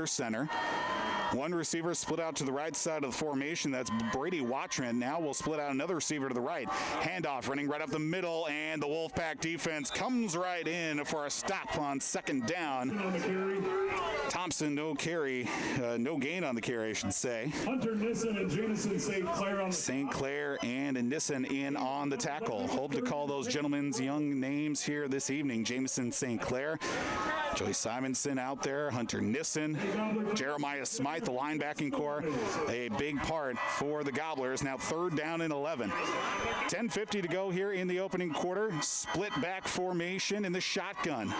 under center. One receiver split out to the right side of the formation. That's Brady Watron. Now we'll split out another receiver to the right. Handoff running right up the middle, and the Wolfpack defense comes right in for a stop on second down. Thompson, no carry, no gain on the carry, I should say. Hunter Nissen and Jamison St. Clair on the St. Clair and Nissen in on the tackle. Hope to call those gentlemen's young names here this evening. Jamison St. Clair, Joey Simonson out there, Hunter Nissen, Jeremiah Smythe, the linebacking core, a big part for the Gobblers. Now 3rd down and 11. 10:50 to go here in the opening quarter. Split back formation in the shotgun.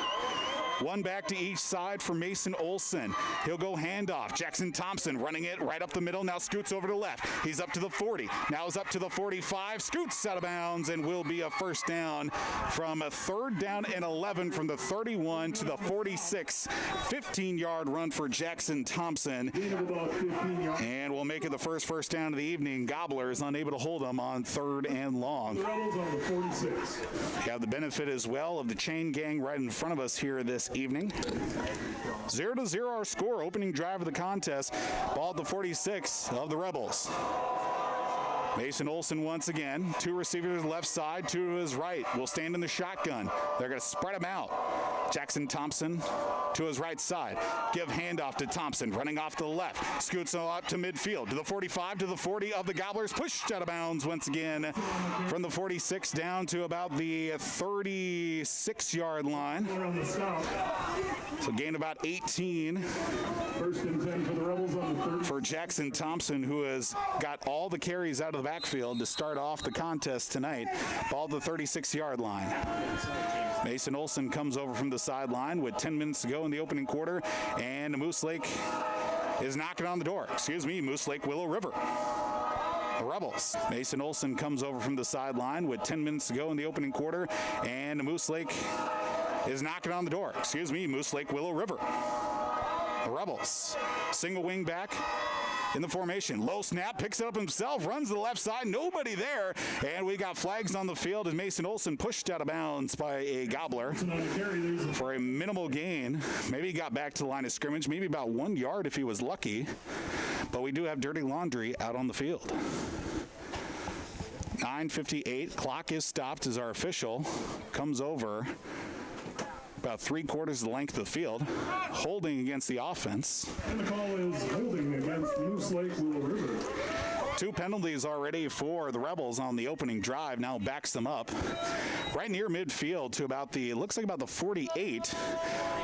One back to each side for Mason Olson. He'll go handoff. Jackson Thompson running it right up the middle. Now scoots over to the left. He's up to the 40. Now he's up to the 45. Scoots out of bounds and will be a first down from a 3rd down and 11 from the 31 to the 46. 15-yard run for Jackson Thompson. And we'll make it the first down of the evening. Gobblers unable to hold them on 3rd and long. We have the benefit as well of the chain gang right in front of us here this evening. 0-0 our score. Opening drive of the contest. Ball at the 46 of the Rebels. Mason Olson once again. 2 receivers left side, 2 to his right. Will stand in the shotgun. They're going to spread him out. Jackson Thompson to his right side. Give handoff to Thompson. Running off to the left. Scoots up to midfield. To the 45, to the 40 of the Gobblers. Pushed out of bounds once again from the 46 down to about the 36-yard line. So gain about 18. 1st and 10 for the Rebels on the 30. For Jackson Thompson, who has got all the carries out of the backfield to start off the contest tonight. Ball to the 36-yard line. Mason Olson comes over from the sideline with 10 minutes to go in the opening quarter, and Moose Lake is knocking on the door. Excuse me, Moose Lake Willow River. The Rebels. Mason Olson comes over from the sideline with 10 minutes to go in the opening quarter, and Moose Lake is knocking on the door. Excuse me, Moose Lake Willow River. The Rebels. Single wing back in the formation. Low snap, picks it up himself, runs to the left side, nobody there, and we got flags on the field as Mason Olson pushed out of bounds by a Gobbler for a minimal gain. Maybe he got back to the line of scrimmage, maybe about 1 yard if he was lucky, but we do have dirty laundry out on the field. 9:58, clock is stopped as our official comes over about 3/4 the length of the field, holding against the offense. And the call is holding against Moose Lake Willow River. 2 penalties already for the Rebels on the opening drive. Now backs them up right near midfield to about the, looks like about the 48.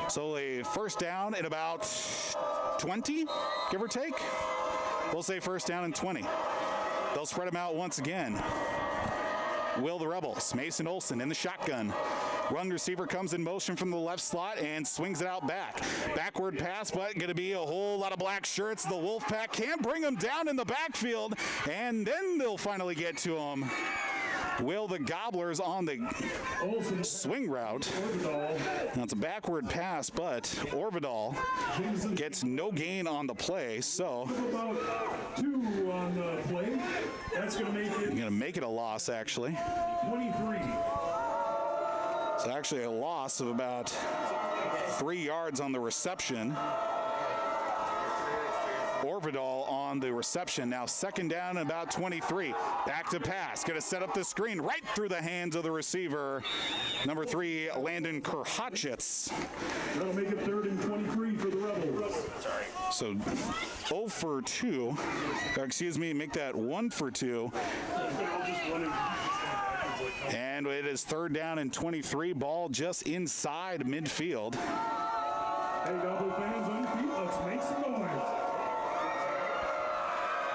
So a first down at about 20, give or take. We'll say first down and 20. They'll spread them out once again. Will the Rebels. Mason Olson in the shotgun. Run receiver comes in motion from the left slot and swings it out back. Backward pass, but going to be a whole lot of black shirts. The Wolfpack can't bring them down in the backfield, and then they'll finally get to him. Will the Gobblers on the swing route. Now it's a backward pass, but Orvidal gets no gain on the play, so About 2 on the play. That's going to make it a loss, actually. 23. It's actually a loss of about 3 yards on the reception. Orvidal on the reception. Now 2nd down and about 23. Back to pass. Going to set up the screen right through the hands of the receiver. Number 3, Landon Kerhachitz. That'll make it 3rd and 23 for the Rebels. So 0 for 2. Or excuse me, make that 1 for 2. And it is 3rd down and 23. Ball just inside midfield. Hey, Gobbler fans, on your feet, let's make some noise.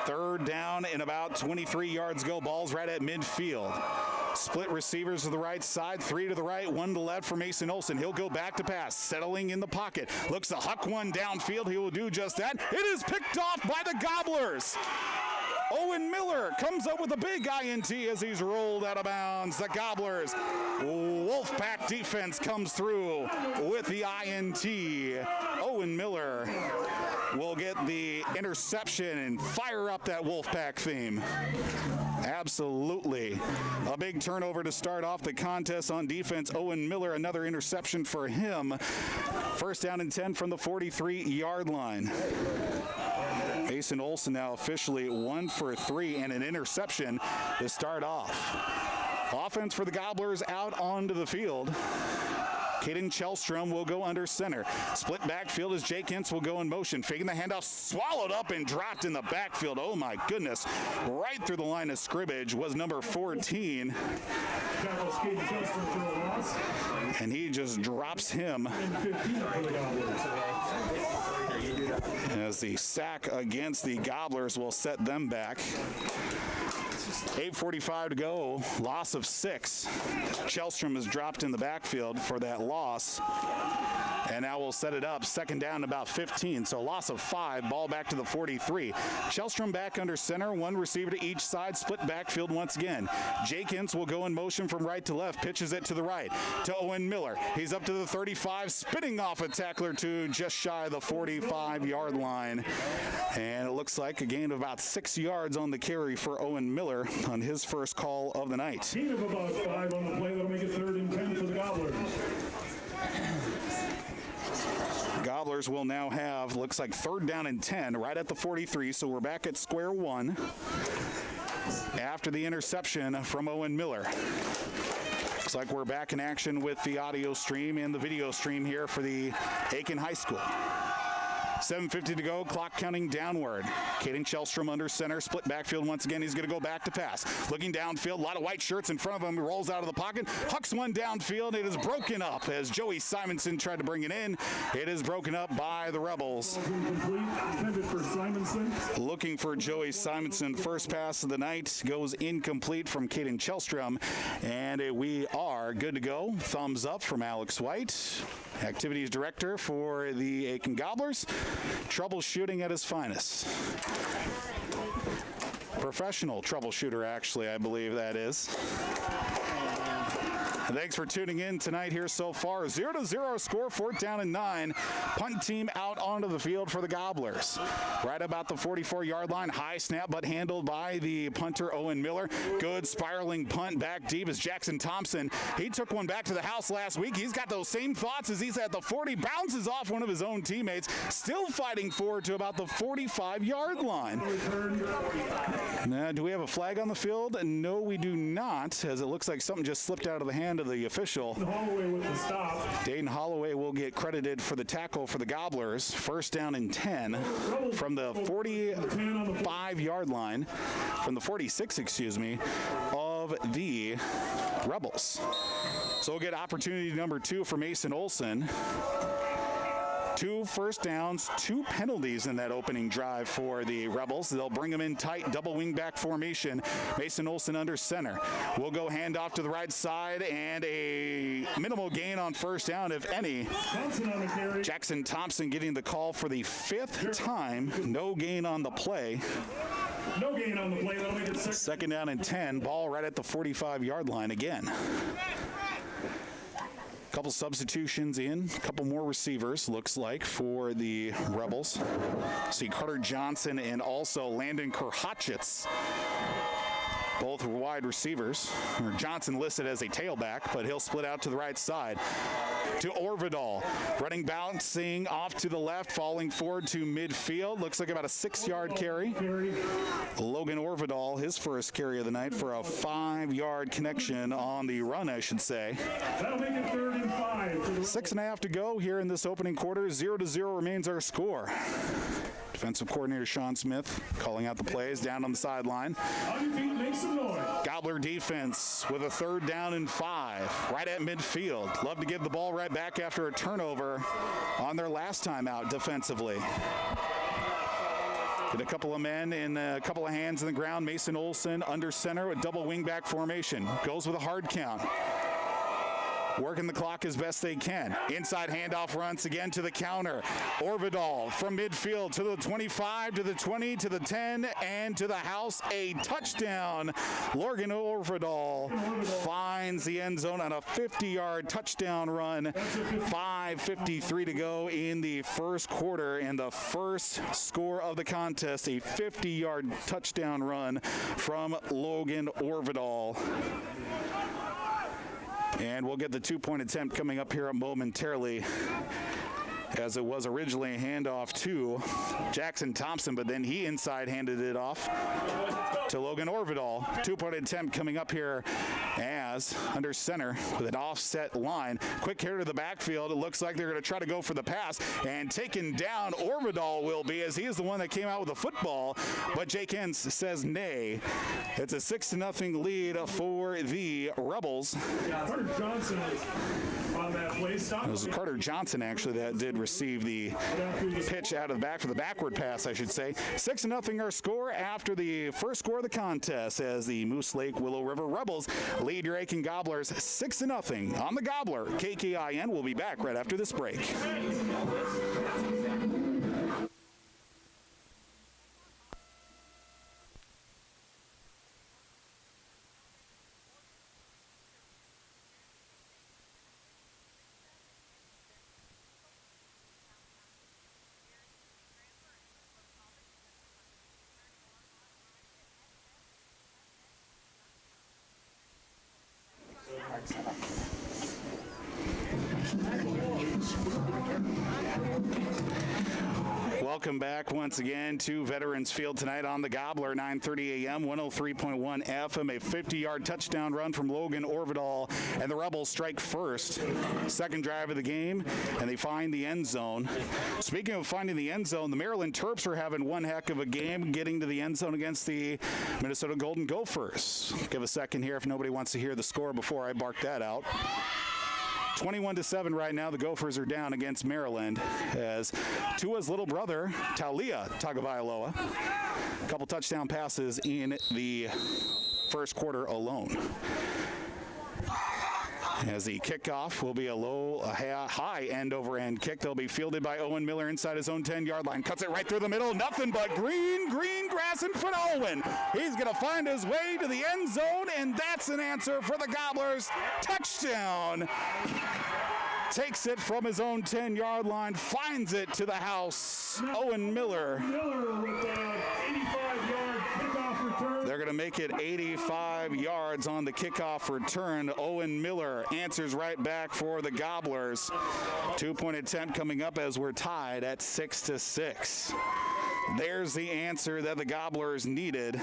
3rd down and about 23 yards go. Ball's right at midfield. Split receivers to the right side, 3 to the right, 1 to the left for Mason Olson. He'll go back to pass, settling in the pocket. Looks to huck one downfield. He will do just that. It is picked off by the Gobblers. Owen Miller comes up with a big INT as he's rolled out of bounds. The Gobblers, Wolfpack defense comes through with the INT. Owen Miller will get the interception and fire up that Wolfpack theme. Absolutely. A big turnover to start off the contest on defense. Owen Miller, another interception for him. First down and 10 from the 43-yard line. Mason Olson now officially 1 for 3 and an interception to start off. Offense for the Gobblers out onto the field. Caden Chelstrom will go under center. Split backfield as Jake Hintz will go in motion. Faking the handoff, swallowed up and dropped in the backfield. Oh my goodness. Right through the line of scrimmage was number 14. And he just drops him. As the sack against the Gobblers will set them back. 8:45 to go, loss of 6. Chelstrom is dropped in the backfield for that loss. And now we'll set it up, second down about 15. So loss of 5, ball back to the 43. Chelstrom back under center, 1 receiver to each side, split backfield once again. Jakins will go in motion from right to left, pitches it to the right to Owen Miller. He's up to the 35, spinning off a tackler to just shy of the 45-yard line. And it looks like a gain of about 6 yards on the carry for Owen Miller on his first call of the night. Gain of about 5 on the play. That'll make it 3rd and 10 for the Gobblers. Gobblers will now have, looks like 3rd down and 10 right at the 43, so we're back at square one after the interception from Owen Miller. Looks like we're back in action with the audio stream and the video stream here for the Aitkin High School. 7:50 to go, clock counting downward. Caden Chelstrom under center, split backfield once again. He's going to go back to pass. Looking downfield, a lot of white shirts in front of him. He rolls out of the pocket, hucks one downfield. It is broken up as Joey Simonson tried to bring it in. It is broken up by the Rebels. Looking for Joey Simonson. First pass of the night goes incomplete from Caden Chelstrom. And we are good to go. Thumbs up from Alex White, Activities Director for the Aitkin Gobblers. Troubleshooting at his finest. Professional troubleshooter, actually, I believe that is. Thanks for tuning in tonight here so far. 0-0 score, 4th down and 9. Punt team out onto the field for the Gobblers. Right about the 44-yard line. High snap, but handled by the punter, Owen Miller. Good spiraling punt back deep as Jackson Thompson. He took one back to the house last week. He's got those same thoughts as he's at the 40. Bounces off one of his own teammates. Still fighting forward to about the 45-yard line. Now, do we have a flag on the field? No, we do not, as it looks like something just slipped out of the hand of the official. Holloway with the stop. Dayton Holloway will get credited for the tackle for the Gobblers. 1st down and 10 from the 45-yard line, from the 46, excuse me, of the Rebels. So we'll get opportunity number 2 for Mason Olson. 2 first downs, 2 penalties in that opening drive for the Rebels. They'll bring them in tight, double wingback formation. Mason Olson under center. We'll go handoff to the right side and a minimal gain on first down, if any. Jackson Thompson getting the call for the 5th time. No gain on the play. No gain on the play. That'll make it 2nd down and 10. Ball right at the 45-yard line again. Couple substitutions in, a couple more receivers, looks like, for the Rebels. See Carter Johnson and also Landon Kurhatchitz, both wide receivers. Johnson listed as a tailback, but he'll split out to the right side. To Orvidal, running, bouncing off to the left, falling forward to midfield. Looks like about a 6-yard carry. Logan Orvidal, his first carry of the night for a 5-yard connection on the run, I should say. That'll make it 3rd and 5. 6.5 to go here in this opening quarter. 0-0 remains our score. Defensive coordinator Sean Smith calling out the plays down on the sideline. On your feet, make some noise. Gobbler defense with a 3rd down and 5 right at midfield. Love to give the ball right back after a turnover on their last time out defensively. Get a couple of men and a couple of hands in the ground. Mason Olson under center with double wingback formation. Goes with a hard count. working the clock as best they can. Inside handoff runs again to the counter. Orvidal from midfield to the 25, to the 20, to the 10, and to the house. A touchdown. Logan Orvidal finds the end zone on a 50-yard touchdown run. 5:53 to go in the first quarter, and the first score of the contest, a 50-yard touchdown run from Logan Orvidal. And we'll get the two-point attempt coming up here momentarily, as it was originally a handoff to Jackson Thompson, but then he inside handed it off to Logan Orvidal. Two-point attempt coming up here as under center with an offset line. Quick hitter to the backfield. It looks like they're going to try to go for the pass, and taken down Orvidal will be, as he is the one that came out with the football, but Jake Hens says nay. It's a 6-0 lead for the Rebels. Carter Johnson on that play. It was Carter Johnson, actually, that did receive the pitch out of the back for the backward pass, I should say. 6-0 our score after the first score of the contest, as the Moose Lake Willow River Rebels lead your Aitkin Gobblers 6-0 on the Gobbler. KKIN will be back right after this break. Welcome back once again to Veterans Field tonight on the Gobbler, 9:30 a.m., 103.1 FM, a 50-yard touchdown run from Logan Orvidal, and the Rebels strike first. Second drive of the game, and they find the end zone. Speaking of finding the end zone, the Maryland Terps are having one heck of a game getting to the end zone against the Minnesota Golden Gophers. Give a second here if nobody wants to hear the score before I bark that out. 21-7 right now. The Gophers are down against Maryland, as Tua's little brother, Taulia Tagovailoa, a couple touchdown passes in the first quarter alone. As the kickoff will be a high end-over-end kick. They'll be fielded by Owen Miller inside his own 10-yard line. Cuts it right through the middle. Nothing but green grass in front of Owen. He's going to find his way to the end zone, and that's an answer for the Gobblers. Touchdown. Takes it from his own 10-yard line, finds it to the house. Owen Miller. Miller with an 85-yard kickoff return. They're going to make it 85 yards on the kickoff return. Owen Miller answers right back for the Gobblers. Two-point attempt coming up as we're tied at 6-6. There's the answer that the Gobblers needed.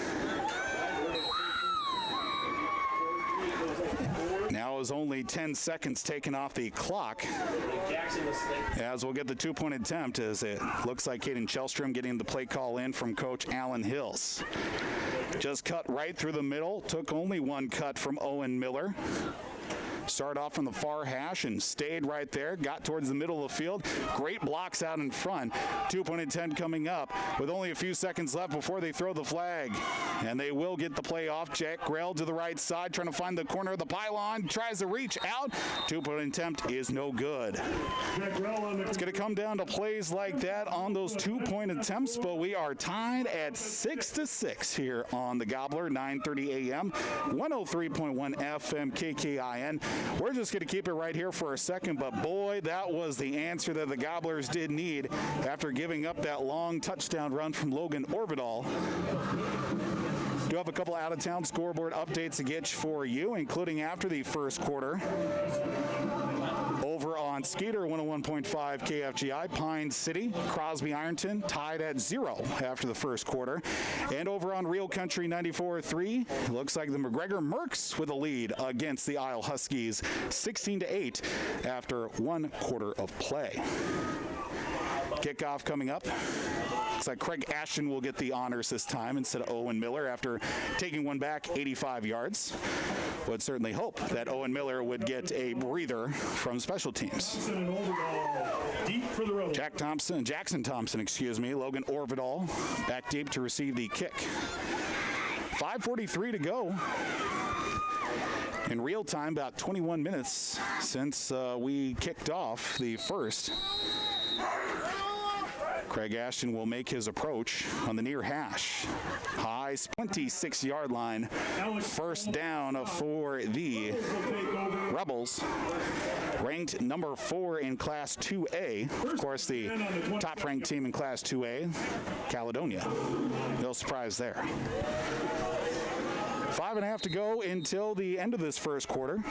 Now is only 10 seconds taken off the clock, as we'll get the two-point attempt, as it looks like Caden Shellstrom getting the play call in from Coach Alan Hills. Just cut right through the middle, took only one cut from Owen Miller. Started off from the far hash and stayed right there, got towards the middle of the field. Great blocks out in front. Two-point attempt coming up with only a few seconds left before they throw the flag. And they will get the play off. Jack Grell to the right side, trying to find the corner of the pylon. Tries to reach out. Two-point attempt is no good. It's going to come down to plays like that on those two-point attempts, but we are tied at 6-6 here on the Gobbler, 9:30 a.m., 103.1 FM KKIN. We're just going to keep it right here for a second, but boy, that was the answer that the Gobblers did need after giving up that long touchdown run from Logan Orvidal. Do have a couple out-of-town scoreboard updates to get for you, including after the first quarter. Over on Skeeter 101.5 KFGI, Pine City, Crosby Ironton tied at 0 after the first quarter. And over on Real Country 94.3, it looks like the McGregor Mercs with a lead against the Isle Huskies, 16-8 after one quarter of play. Kickoff coming up. Looks like Craig Ashton will get the honors this time instead of Owen Miller after taking one back 85 yards. Would certainly hope that Owen Miller would get a breather from special teams. Jackson Thompson, Logan Orvidal back deep to receive the kick. 5:43 to go In real time, about 21 minutes since we kicked off the first. Craig Ashton will make his approach on the near hash. High 26-yard line. First down for the Rebels. Ranked number 4 in Class 2A. Of course, the top-ranked team in Class 2A, Caledonia. No surprise there. 5.5 to go until the end of this first quarter.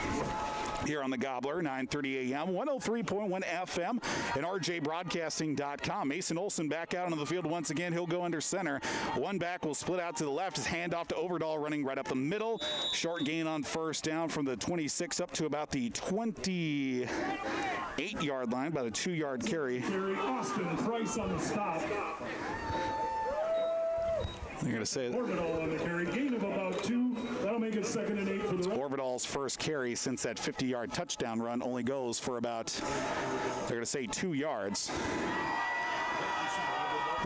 Here on the Gobbler, 9:30 a.m., 103.1 FM, and rjbroadcasting.com. Mason Olson back out on the field once again. He'll go under center. One back will split out to the left. His handoff to Overdahl running right up the middle. Short gain on first down from the 26 up to about the 28-yard line, about a 2-yard carry. Austin Price on the stop. You're going to say Orbital on the carry, gain of about 2. That'll make it 2nd and 8 for the Orbitall's first carry since that 50-yard touchdown run only goes for about, they're going to say 2 yards.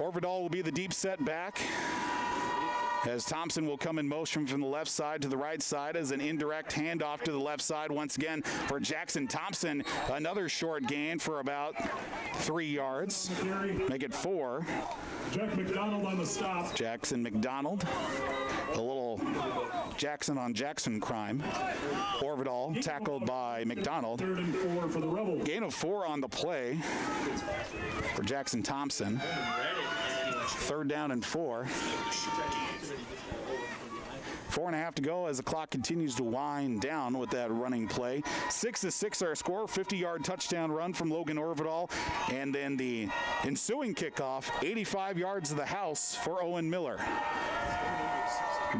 Orbital will be the deep set back, as Thompson will come in motion from the left side to the right side as an indirect handoff to the left side once again for Jackson Thompson. Another short gain for about 3 yards. Make it 4. Jack McDonald on the stop. Jackson McDonald. A little Jackson on Jackson crime. Orbital tackled by McDonald. 3rd and 4 for the Rebels. Gain of 4 on the play for Jackson Thompson. 3rd down and 4. 4.5 to go as the clock continues to wind down with that running play. 6-6 our score, 50-yard touchdown run from Logan Orbital. And then the ensuing kickoff, 85 yards of the house for Owen Miller.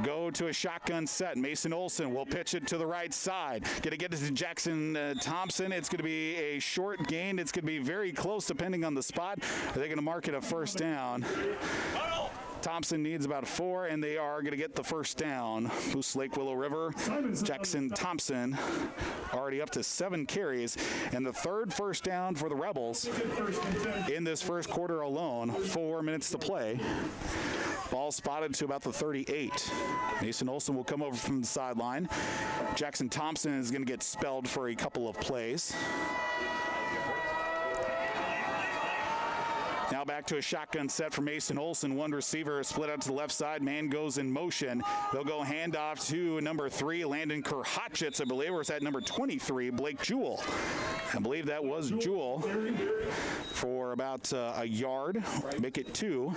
Go to a shotgun set. Mason Olson will pitch it to the right side. Going to get it to Jackson Thompson. It's going to be a short gain. It's going to be very close depending on the spot. They're going to mark it a first down. Thompson needs about 4, and they are going to get the first down. Moose Lake, Willow River. Jackson Thompson already up to 7 carries, and the 3rd first down for the Rebels in this first quarter alone. 4 minutes to play. Ball spotted to about the 38. Mason Olson will come over from the sideline. Jackson Thompson is going to get spelled for a couple of plays. Now back to a shotgun set for Mason Olson. One receiver split out to the left side. Man goes in motion. They'll go handoff to number 3, Landon Kerhotchitz, I believe, or is that number 23, Blake Jewell. I believe that was Jewell for about a yard. Make it 2.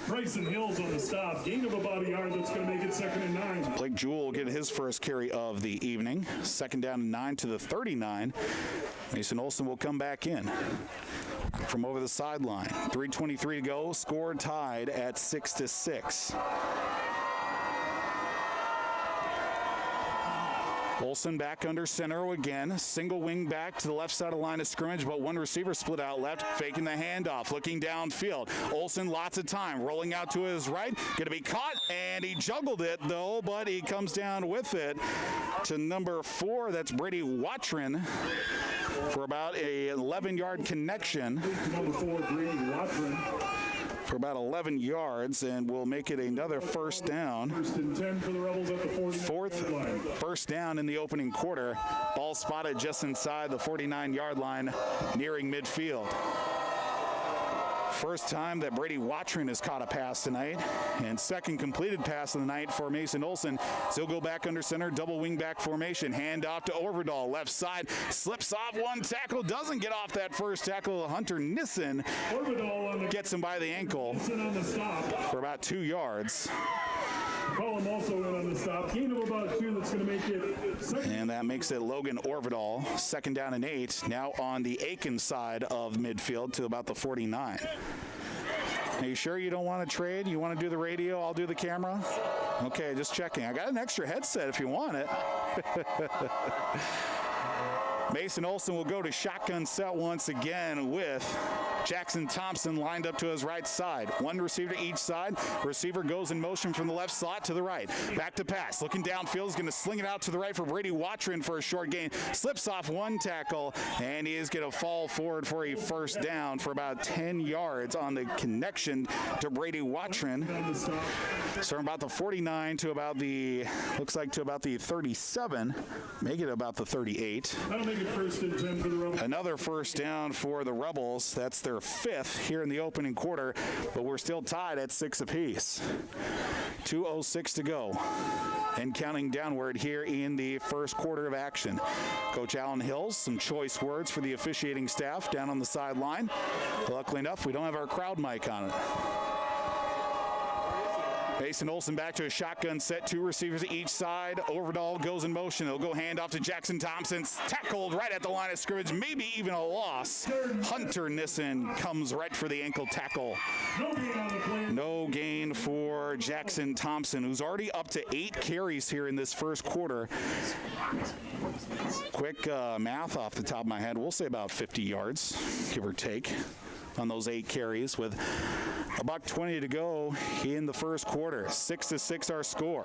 Bryson Hills on the stop. Gain of about a yard. That's going to make it 2nd and 9. Blake Jewell will get his first carry of the evening. 2nd down and 9 to the 39. Mason Olson will come back in from over the sideline. 3:23 to go. Score tied at 6-6. Olson back under center again. Single wing back to the left side of the line of scrimmage, but one receiver split out left, faking the handoff, looking downfield. Olson, lots of time, rolling out to his right, going to be caught, and he juggled it, though, but he comes down with it to number 4. That's Brady Watrin for about a 11-yard connection. Number 4, Brady Watrin. For about 11 yards, and we'll make it another first down. 1st and 10 for the Rebels at the 4th line. first down in the opening quarter. Ball spotted just inside the 49-yard line, nearing midfield. First time that Brady Watrin has caught a pass tonight, and second completed pass of the night for Mason Olson. So he'll go back under center, double wing back formation, hand off to Overdahl, left side, slips off one tackle, doesn't get off that first tackle. Hunter Nissen gets him by the ankle for about 2 yards. Column also in on the stop. Gain of about 2. That's going to make it 2nd. And that makes it Logan Orbital. 2nd down and 8. Now on the Aitkin side of midfield to about the 49. Are you sure you don't want to trade? You want to do the radio? I'll do the camera? Okay, just checking. I got an extra headset if you want it. Mason Olson will go to shotgun set once again with Jackson Thompson lined up to his right side. One receiver to each side. Receiver goes in motion from the left slot to the right. Back to pass. Looking downfield, is going to sling it out to the right for Brady Watron for a short gain. Slips off one tackle, and he is going to fall forward for a first down for about 10 yards on the connection to Brady Watron. So from about the 49 to about the, looks like to about the 37. Make it about the 38. That'll make it 1st and 10 for the Rebels. Another first down for the Rebels. That's their 5th here in the opening quarter, but we're still tied at 6 apiece. 2:06 to go and counting downward here in the first quarter of action. Coach Alan Hills, some choice words for the officiating staff down on the sideline. Luckily enough, we don't have our crowd mic on it. Mason Olson back to a shotgun set, 2 receivers to each side. Overdahl goes in motion. He'll go hand off to Jackson Thompson. Tackled right at the line of scrimmage, maybe even a loss. Hunter Nissen comes right for the ankle tackle. No gain for Jackson Thompson, who's already up to 8 carries here in this first quarter. Quick math off the top of my head, we'll say about 50 yards, give or take, on those 8 carries with $1:20 to go in the first quarter. 6-6 our score.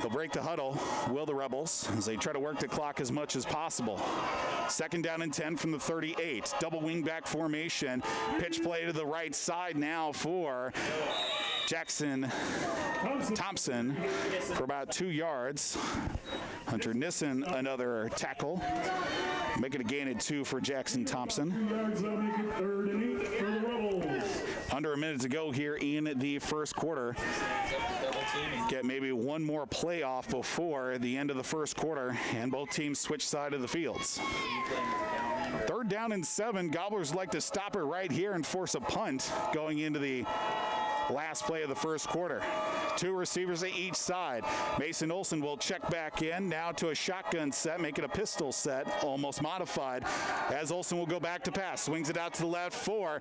They'll break the huddle, will the Rebels, as they try to work the clock as much as possible. 2nd down and 10 from the 38. Double wingback formation. Pitch play to the right side now for Jackson Thompson for about 2 yards. Hunter Nissen, another tackle. Make it a gain of 2 for Jackson Thompson. Under a minute to go here in the first quarter. Get maybe one more playoff before the end of the first quarter, and both teams switch side of the fields. 3rd down and 7. Gobblers like to stop it right here and force a punt going into the last play of the first quarter. 2 receivers at each side. Mason Olson will check back in now to a shotgun set, make it a pistol set, almost modified, as Olson will go back to pass. Swings it out to the left for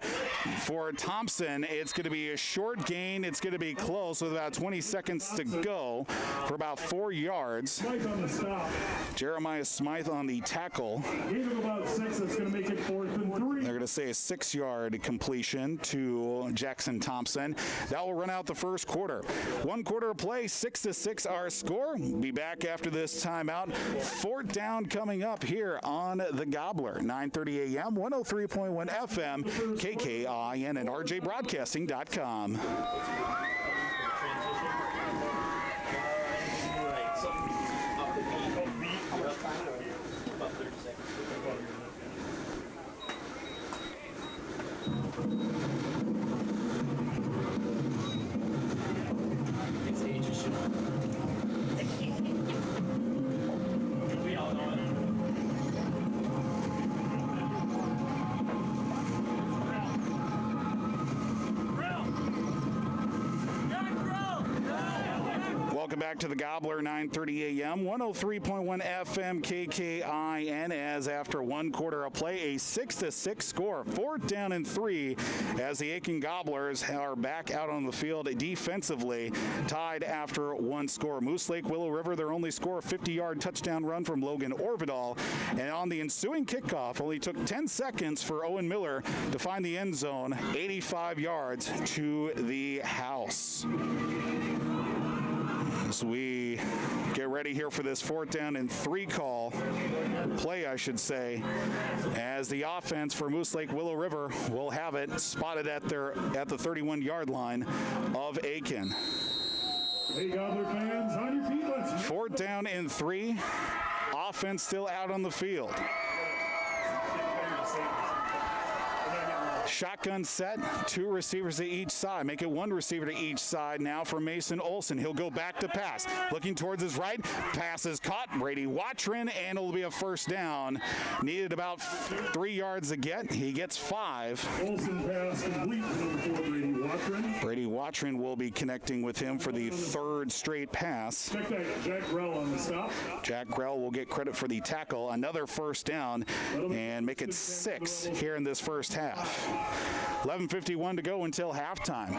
Thompson. It's going to be a short gain. It's going to be close with about 20 seconds to go for about 4 yards. Jeremiah Smythe on the tackle. About 6, that's going to make it 4th and 3. They're going to say a 6-yard completion to Jackson Thompson. That will run out the first quarter. 1 quarter of play, 6-6 our score. We'll be back after this timeout. 4th down coming up here on the Gobbler. 9:30 a.m., 103.1 FM, KKIN, and RJBroadcasting.com. Welcome back to the Gobbler, 9:30 a.m., 103.1 FM, KKIN, as after 1 quarter of play, a 6-6 score. 4th down and 3 as the Aitkin Gobblers are back out on the field defensively, tied after 1 score. Moose Lake Willow River, their only score, a 50-yard touchdown run from Logan Orvidal. And on the ensuing kickoff, only took 10 seconds for Owen Miller to find the end zone, 85 yards to the house. As we get ready here for this 4th down and 3 call, play I should say, as the offense for Moose Lake Willow River will have it spotted at the 31-yard line of Aitkin. Hey, Gobbler fans, on your feet, let's 4th down and 3, offense still out on the field. Shotgun set, 2 receivers to each side. Make it 1 receiver to each side now for Mason Olson. He'll go back to pass. Looking towards his right. Pass is caught. Brady Watron, and it'll be a first down. Needed about 3 yards to get. He gets 5. Olson pass complete to number 4, Brady Watron. Brady Watron will be connecting with him for the 3rd straight pass. Check that, Jack Grell on the stop. Jack Grell will get credit for the tackle. Another first down and make it 6 here in this first half. 11:51 to go until halftime.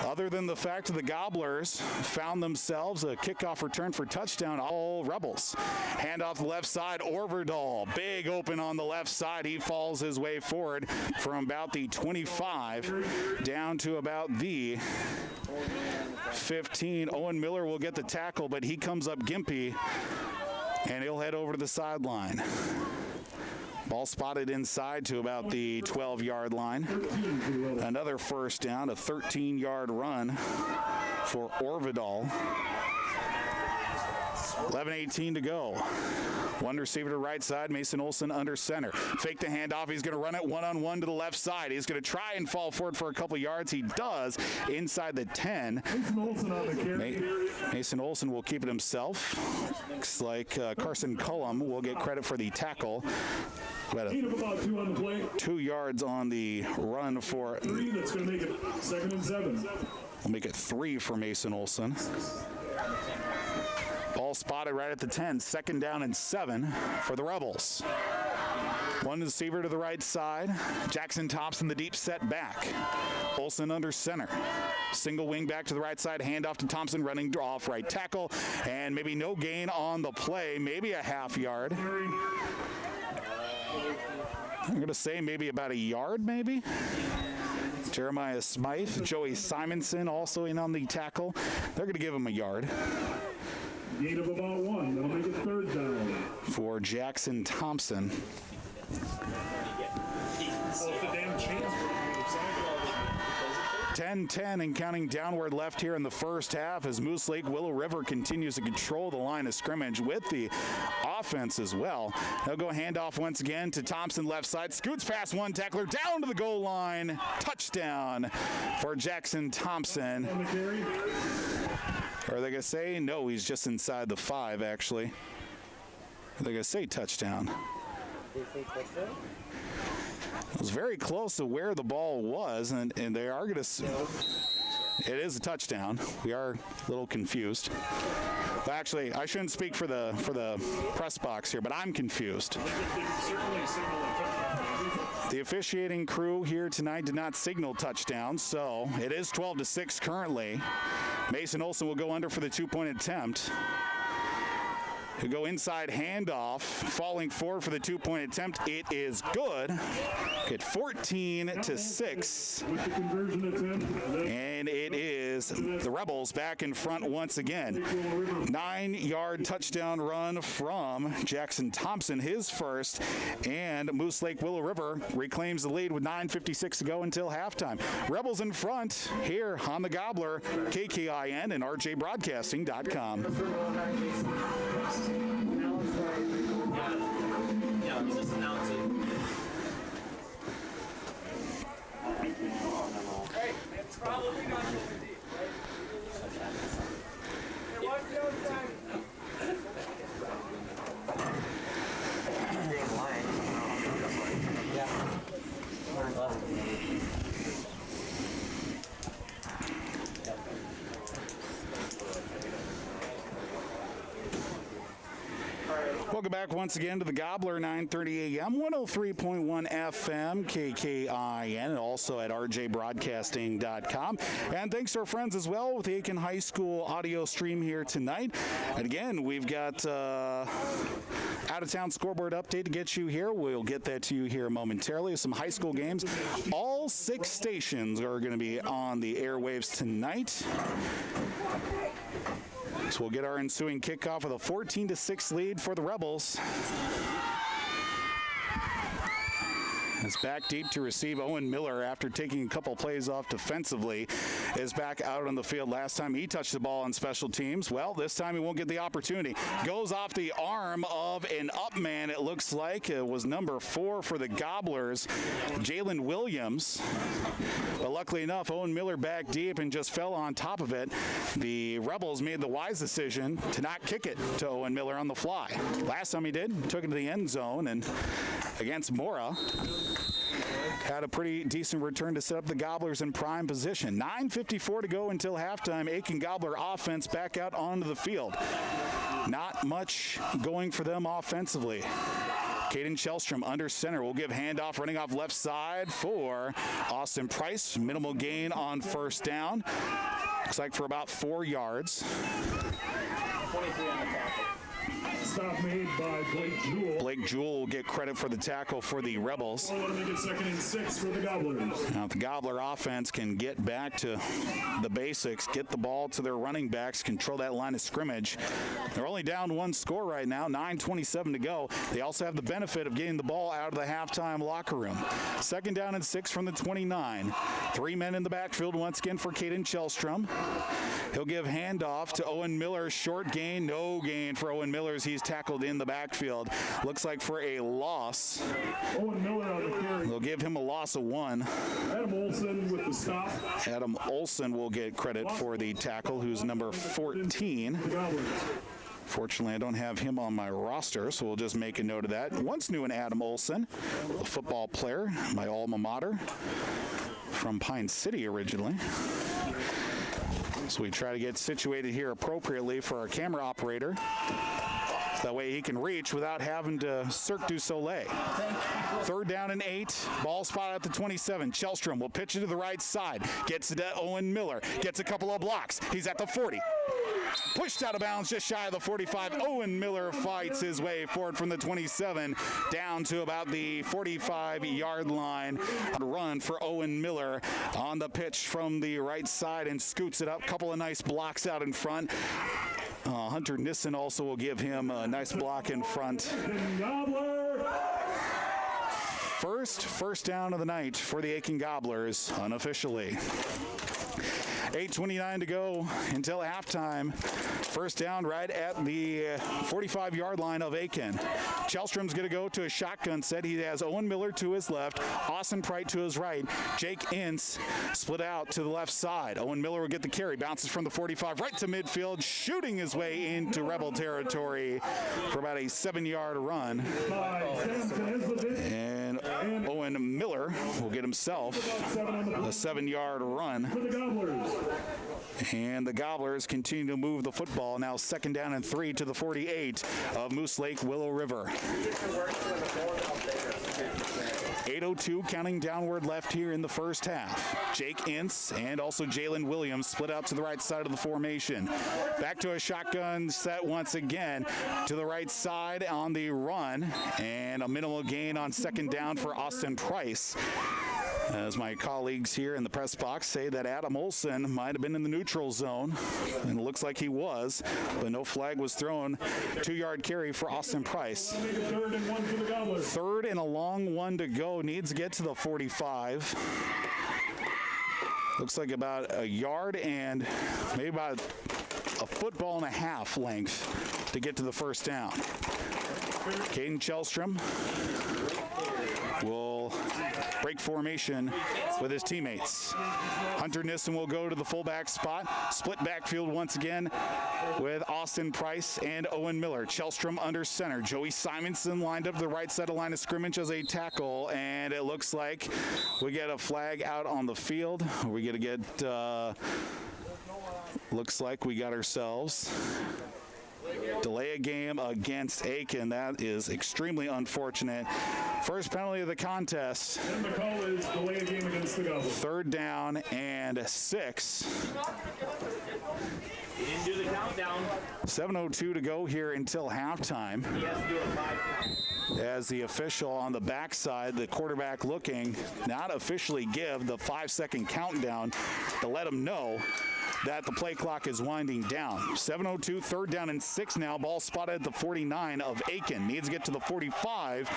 Other than the fact that the Gobblers found themselves a kickoff return for touchdown, all Rebels. Hand off the left side, Orvidal. Big open on the left side. He falls his way forward from about the 25 down to about the 15. Owen Miller will get the tackle, but he comes up gimpy, and he'll head over to the sideline. Ball spotted inside to about the 12-yard line. Another first down, a 13-yard run for Orvidal. 11:18 to go. One receiver to right side, Mason Olson under center. Fake the handoff. He's going to run it one-on-one to the left side. He's going to try and fall forward for a couple yards. He does inside the 10. Mason Olson on the carry. Mason Olson will keep it himself. Looks like Carson Cullum will get credit for the tackle. About 2 on the play. 2 yards on the run for... 3, that's going to make it 2nd and 7. We'll make it 3 for Mason Olson. Ball spotted right at the 10. 2nd down and 7 for the Rebels. One receiver to the right side. Jackson Thompson, the deep set back. Olson under center. Single wing back to the right side. Handoff to Thompson, running off right tackle. And maybe no gain on the play. Maybe a half yard. I'm going to say maybe about a yard, maybe. Jeremiah Smythe, Joey Simonson also in on the tackle. They're going to give him a yard. Gain of about 1. That'll make it 3rd down. For Jackson Thompson. 10-10 and counting downward left here in the first half as Moose Lake Willow River continues to control the line of scrimmage with the offense as well. They'll go handoff once again to Thompson left side. Scoots past one tackler down to the goal line. Touchdown for Jackson Thompson. Are they going to say? No, he's just inside the 5 actually. Are they going to say touchdown? It was very close to where the ball was, and they are going to... It is a touchdown. We are a little confused. But actually, I shouldn't speak for the press box here, but I'm confused. The officiating crew here tonight did not signal touchdown, so it is 12-6 currently. Mason Olson will go under for the 2-point attempt. He'll go inside handoff, falling forward for the 2-point attempt. It is good. At 14-6. And it is the Rebels back in front once again. 9-yard touchdown run from Jackson Thompson, his first. And Moose Lake Willow River reclaims the lead with 9:56 to go until halftime. Rebels in front here on the Gobbler, KKIN and RJBroadcasting.com. It's probably not going deep, right? Welcome back once again to the Gobbler, 9:30 a.m., 103.1 FM, KKIN, and also at rjbroadcasting.com. And thanks to our friends as well with the Aitkin High School audio stream here tonight. And again, we've got out-of-town scoreboard update to get you here. We'll get that to you here momentarily. Some high school games. All 6 stations are going to be on the airwaves tonight. So we'll get our ensuing kickoff with a 14-6 lead for the Rebels. It's back deep to receive. Owen Miller, after taking a couple plays off defensively, is back out on the field. Last time he touched the ball on special teams, well, this time he won't get the opportunity. Goes off the arm of an up man, it looks like. It was number 4 for the Gobblers, Jalen Williams. But luckily enough, Owen Miller back deep and just fell on top of it. The Rebels made the wise decision to not kick it to Owen Miller on the fly. Last time he did, took it to the end zone, and against Mora, had a pretty decent return to set up the Gobblers in prime position. 9:54 to go until halftime. Aitkin Gobbler offense back out onto the field. Not much going for them offensively. Caden Shellstrom under center will give handoff, running off left side for Austin Price. Minimal gain on first down. Looks like for about 4 yards. 23 on the tackle. Stop made by Blake Jewell. Blake Jewell will get credit for the tackle for the Rebels. Well, make it 2nd and 6 for the Gobblers. Now, if the Gobbler offense can get back to the basics, get the ball to their running backs, control that line of scrimmage. They're only down 1 score right now, 9:27 to go. They also have the benefit of getting the ball out of the halftime locker room. 2nd down and 6 from the 29. 3 men in the backfield once again for Caden Shellstrom. He'll give handoff to Owen Miller. Short gain, no gain for Owen Miller as he's tackled in the backfield. Looks like for a loss. Owen Miller on the carry. They'll give him a loss of 1. Adam Olson with the stop. Adam Olson will get credit for the tackle, who's number 14. The Gobblers. Fortunately, I don't have him on my roster, so we'll just make a note of that. Once knew an Adam Olson, a football player, my alma mater, from Pine City originally. So we try to get situated here appropriately for our camera operator. That way he can reach without having to Cirque du Soleil. 3rd down and 8. Ball spot at the 27. Shellstrom will pitch it to the right side. Gets it to Owen Miller. Gets a couple of blocks. He's at the 40. Pushed out of bounds just shy of the 45. Owen Miller fights his way forward from the 27 down to about the 45-yard line. A run for Owen Miller on the pitch from the right side and scoots it up. Couple of nice blocks out in front. Hunter Nissen also will give him a nice block in front. First down of the night for the Aitkin Gobblers, unofficially. 8:29 to go until halftime. First down right at the 45-yard line of Aitkin. Shellstrom's going to go to a shotgun set. He has Owen Miller to his left, Austin Price to his right. Jake Ince split out to the left side. Owen Miller will get the carry. Bounces from the 45 right to midfield, shooting his way into Rebel territory for about a 7-yard run. And Owen Miller will get himself a 7-yard run. And the Gobblers continue to move the football. Now 2nd down and 3 to the 48 of Moose Lake Willow River. 8:02 counting downward left here in the first half. Jake Ince and also Jalen Williams split out to the right side of the formation. Back to a shotgun set once again to the right side on the run. And a minimal gain on 2nd down for Austin Price. As my colleagues here in the press box say that Adam Olson might have been in the neutral zone, and it looks like he was, but no flag was thrown. 2-yard carry for Austin Price. 3rd and a long one to go. Needs to get to the 45. Looks like about a yard and maybe about a football and a half length to get to the first down. Caden Shellstrom will break formation with his teammates. Hunter Nissen will go to the fullback spot. Split backfield once again with Austin Price and Owen Miller. Shellstrom under center. Joey Simonson lined up the right side of line of scrimmage as a tackle, and it looks like we get a flag out on the field. We're going to get, looks like we got ourselves delay a game against Aitkin. That is extremely unfortunate. First penalty of the contest. And the call is delay a game against the Gobblers. 3rd down and 6. He didn't do the countdown. 7:02 to go here until halftime. He has to do a 5 count. As the official on the backside, the quarterback looking, not officially give the 5-second countdown to let him know that the play clock is winding down. 7:02, 3rd down and 6 now. Ball spotted at the 49 of Aitkin. Needs to get to the 45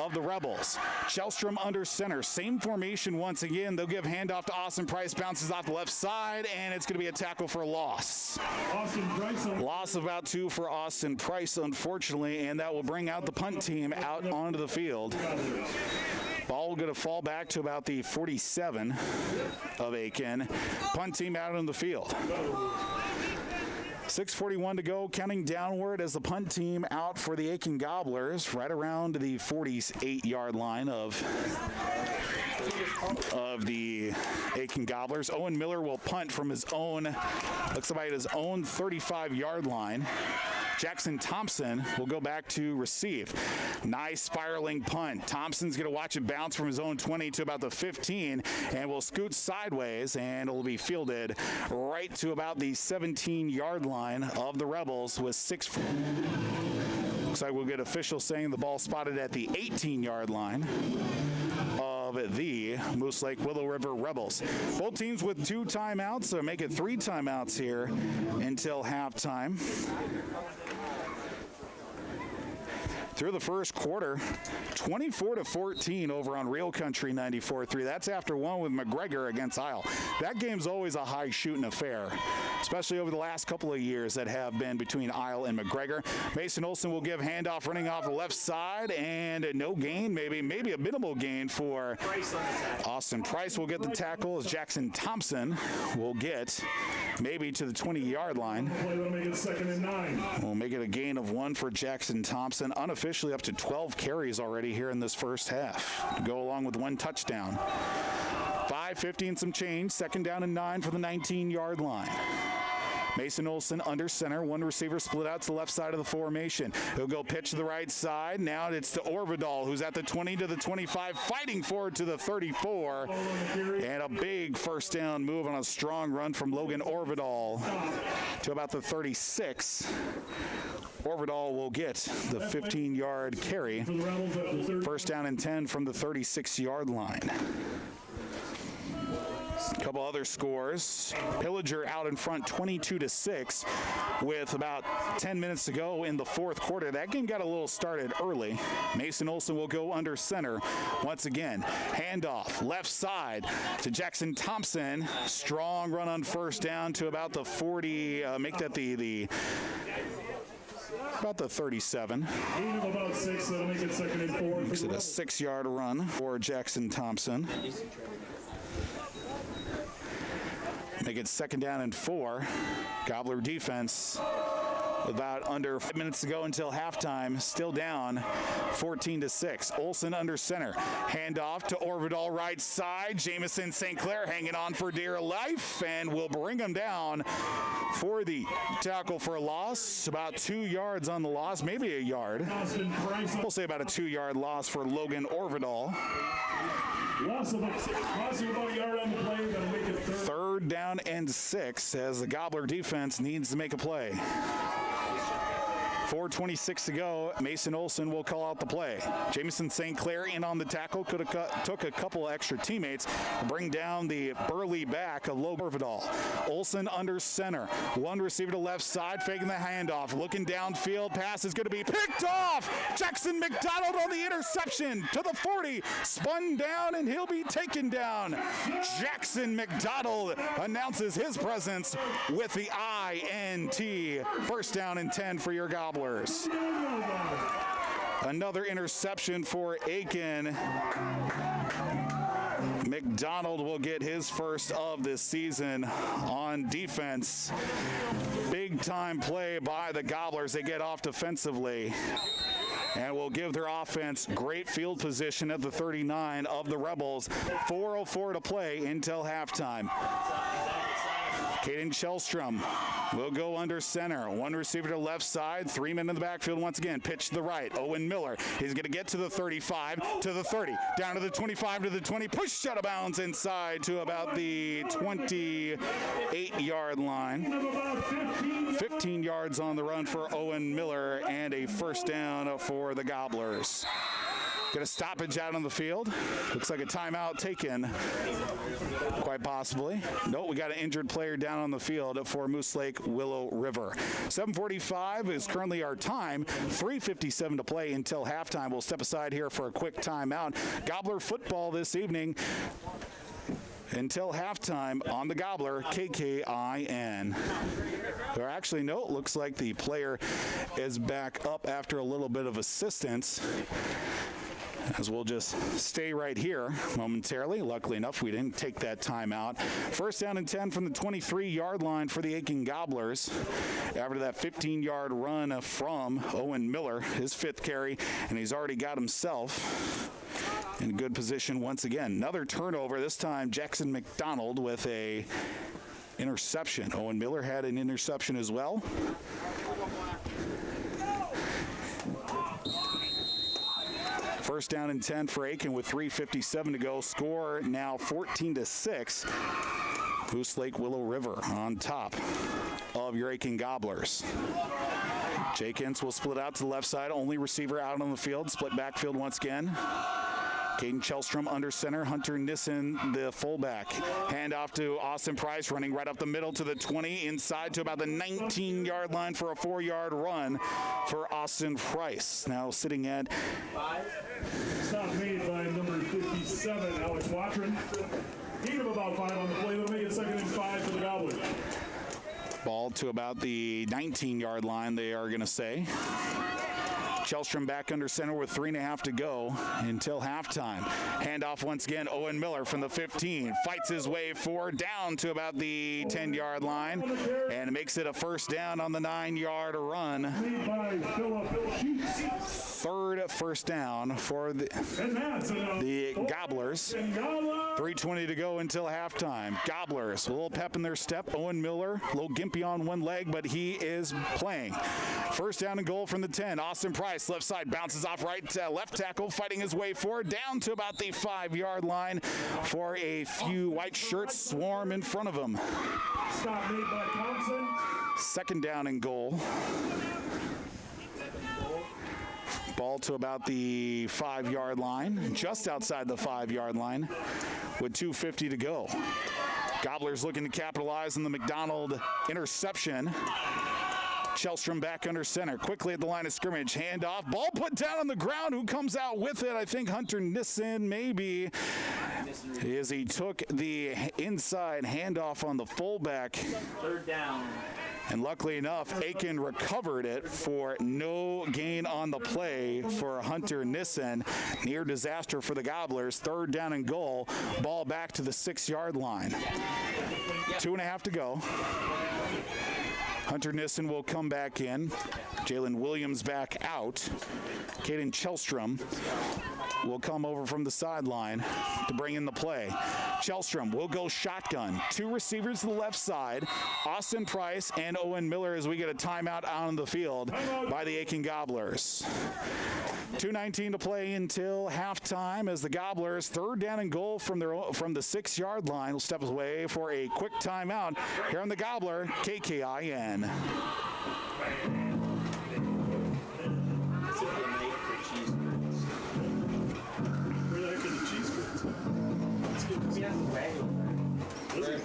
of the Rebels. Shellstrom under center. Same formation once again. They'll give handoff to Austin Price. Bounces off the left side, and it's going to be a tackle for a loss. Austin Price. Loss of about 2 for Austin Price, unfortunately, and that will bring out the punt team out onto the field. Ball going to fall back to about the 47 of Aitkin. Punt team out on the field. 6:41 to go, counting downward as the punt team out for the Aitkin Gobblers, right around the 48-yard line of the Aitkin Gobblers. Owen Miller will punt from his own, looks like his own 35-yard line. Jackson Thompson will go back to receive. Nice spiraling punt. Thompson's going to watch it bounce from his own 20 to about the 15 and will scoot sideways, and it'll be fielded right to about the 17-yard line of the Rebels with 6. Looks like we'll get officials saying the ball spotted at the 18-yard line of the Moose Lake Willow River Rebels. Both teams with 2 timeouts, so make it 3 timeouts here until halftime. Through the first quarter, 24-14 over on Real Country 94-3. That's after one with McGregor against Isle. That game's always a high shooting affair, especially over the last couple of years that have been between Isle and McGregor. Mason Olson will give handoff running off the left side, and no gain, maybe a minimal gain for Austin Price will get the tackle as Jackson Thompson will get maybe to the 20-yard line. We'll make it 2nd and 9. We'll make it a gain of 1 for Jackson Thompson. Unofficially up to 12 carries already here in this first half to go along with 1 touchdown. 5:50 and some change. 2nd down and 9 for the 19-yard line. Mason Olson under center. 1 receiver split out to the left side of the formation. He'll go pitch to the right side. Now it's to Orvidal, who's at the 20 to the 25, fighting forward to the 34. And a big first down move on a strong run from Logan Orvidal to about the 36. Orvidal will get the 15-yard carry. First down and 10 from the 36-yard line. A couple other scores. Pillager out in front 22-6 with about 10 minutes to go in the fourth quarter. That game got a little started early. Mason Olson will go under center once again. Handoff left side to Jackson Thompson. Strong run on first down to about the 40. Make that about the 37. Gain of about 6, that'll make it 2nd and 4. Makes it a 6-yard run for Jackson Thompson. Make it 2nd down and 4. Gobbler defense about under 5 minutes to go until halftime. Still down 14-6. Olson under center. Handoff to Orvidal right side. Jamison St. Clair hanging on for dear life and will bring him down for the tackle for a loss. About 2 yards on the loss, maybe a yard. We'll say about a 2-yard loss for Logan Orvidal. Loss of about a yard on the play, that'll make it 3rd down and 6 as the Gobbler defense needs to make a play. 4:26 to go. Mason Olson will call out the play. Jamison St. Clair in on the tackle. Took a couple extra teammates to bring down the burly back of Logan Orvidal. Olson under center. 1 receiver to left side, faking the handoff. Looking downfield. Pass is going to be picked off. Jackson McDonald on the interception to the 40. Spun down, and he'll be taken down. Jackson McDonald announces his presence with the INT. First down and 10 for your Gobblers. Another interception for Aitkin. McDonald will get his first of this season on defense. Big time play by the Gobblers. They get off defensively and will give their offense great field position at the 39 of the Rebels. 4:04 to play until halftime. Caden Shellstrom will go under center. 1 receiver to left side, 3 men in the backfield once again. Pitch to the right. Owen Miller. He's going to get to the 35, to the 30, down to the 25, to the 20. Push out of bounds inside to about the 28-yard line. 15 yards on the run for Owen Miller and a first down for the Gobblers. Got a stoppage out on the field. Looks like a timeout taken, quite possibly. No, we got an injured player down on the field for Moose Lake Willow River. 7:45 is currently our time. 3:57 to play until halftime. We'll step aside here for a quick timeout. Gobbler football this evening until halftime on the Gobbler KKIN. Or actually, no, it looks like the player is back up after a little bit of assistance, as we'll just stay right here momentarily. Luckily enough, we didn't take that time out. First down and 10 from the 23-yard line for the Aitkin Gobblers. After that 15-yard run from Owen Miller, his 5th carry, and he's already got himself in good position once again. Another turnover, this time Jackson McDonald with a interception. Owen Miller had an interception as well. First down and 10 for Aitkin with 3:57 to go. Score now 14-6. Moose Lake Willow River on top of your Aitkin Gobblers. Jenkins will split out to the left side. Only receiver out on the field. Split backfield once again. Caden Chelstrom under center. Hunter Nissen, the fullback. Hand off to Austin Price, running right up the middle to the 20, inside to about the 19-yard line for a 4-yard run for Austin Price. Now sitting at... Stop made by number 57, Alex Watron. Gain of about 5 on the play. They'll make it 2nd and 5 for the Gobblers. Ball to about the 19-yard line, they are going to say. Chelstrom back under center with 3.5 to go until halftime. Handoff once again, Owen Miller from the 15. Fights his way forward down to about the 10-yard line and makes it a first down on the 9-yard run. Third first down for the Gobblers. 3:20 to go until halftime. Gobblers, a little pep in their step. Owen Miller, a little gimpy on one leg, but he is playing. First down and goal from the 10. Austin Price, left side, bounces off right left tackle, fighting his way forward down to about the 5-yard line for a few white shirts swarm in front of him. Stop made by Thompson. Second down and goal. Ball to about the 5-yard line, just outside the 5-yard line with 2:50 to go. Gobblers looking to capitalize on the McDonald interception. Chelstrom back under center, quickly at the line of scrimmage, handoff, ball put down on the ground. Who comes out with it? I think Hunter Nissen maybe, as he took the inside handoff on the fullback. Third down. And luckily enough, Aitkin recovered it for no gain on the play for Hunter Nissen. Near disaster for the Gobblers. Third down and goal. Ball back to the 6-yard line. 2.5 to go. Hunter Nissen will come back in. Jalen Williams back out. Caden Chelstrom will come over from the sideline to bring in the play. Chelstrom will go shotgun. 2 receivers to the left side. Austin Price and Owen Miller as we get a timeout out on the field by the Aitkin Gobblers. 2:19 to play until halftime as the Gobblers, third down and goal from the 6-yard line, will step away for a quick timeout here on the Gobbler KKIN. Where the heck are the cheese curds? Let's get this. Is it?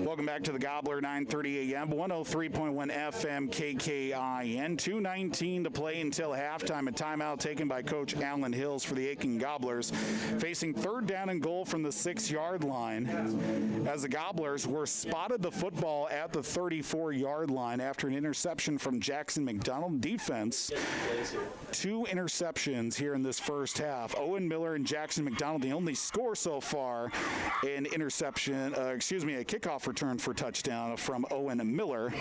Welcome back to the Gobbler, 9:30 a.m., 103.1 FM KKIN. 2:19 to play until halftime. A timeout taken by Coach Alan Hills for the Aitkin Gobblers, facing third down and goal from the 6-yard line. As the Gobblers were spotted the football at the 34-yard line after an interception from Jackson McDonald. Defense, 2 interceptions here in this first half. Owen Miller and Jackson McDonald, the only score so far in interception, a kickoff return for touchdown from Owen Miller,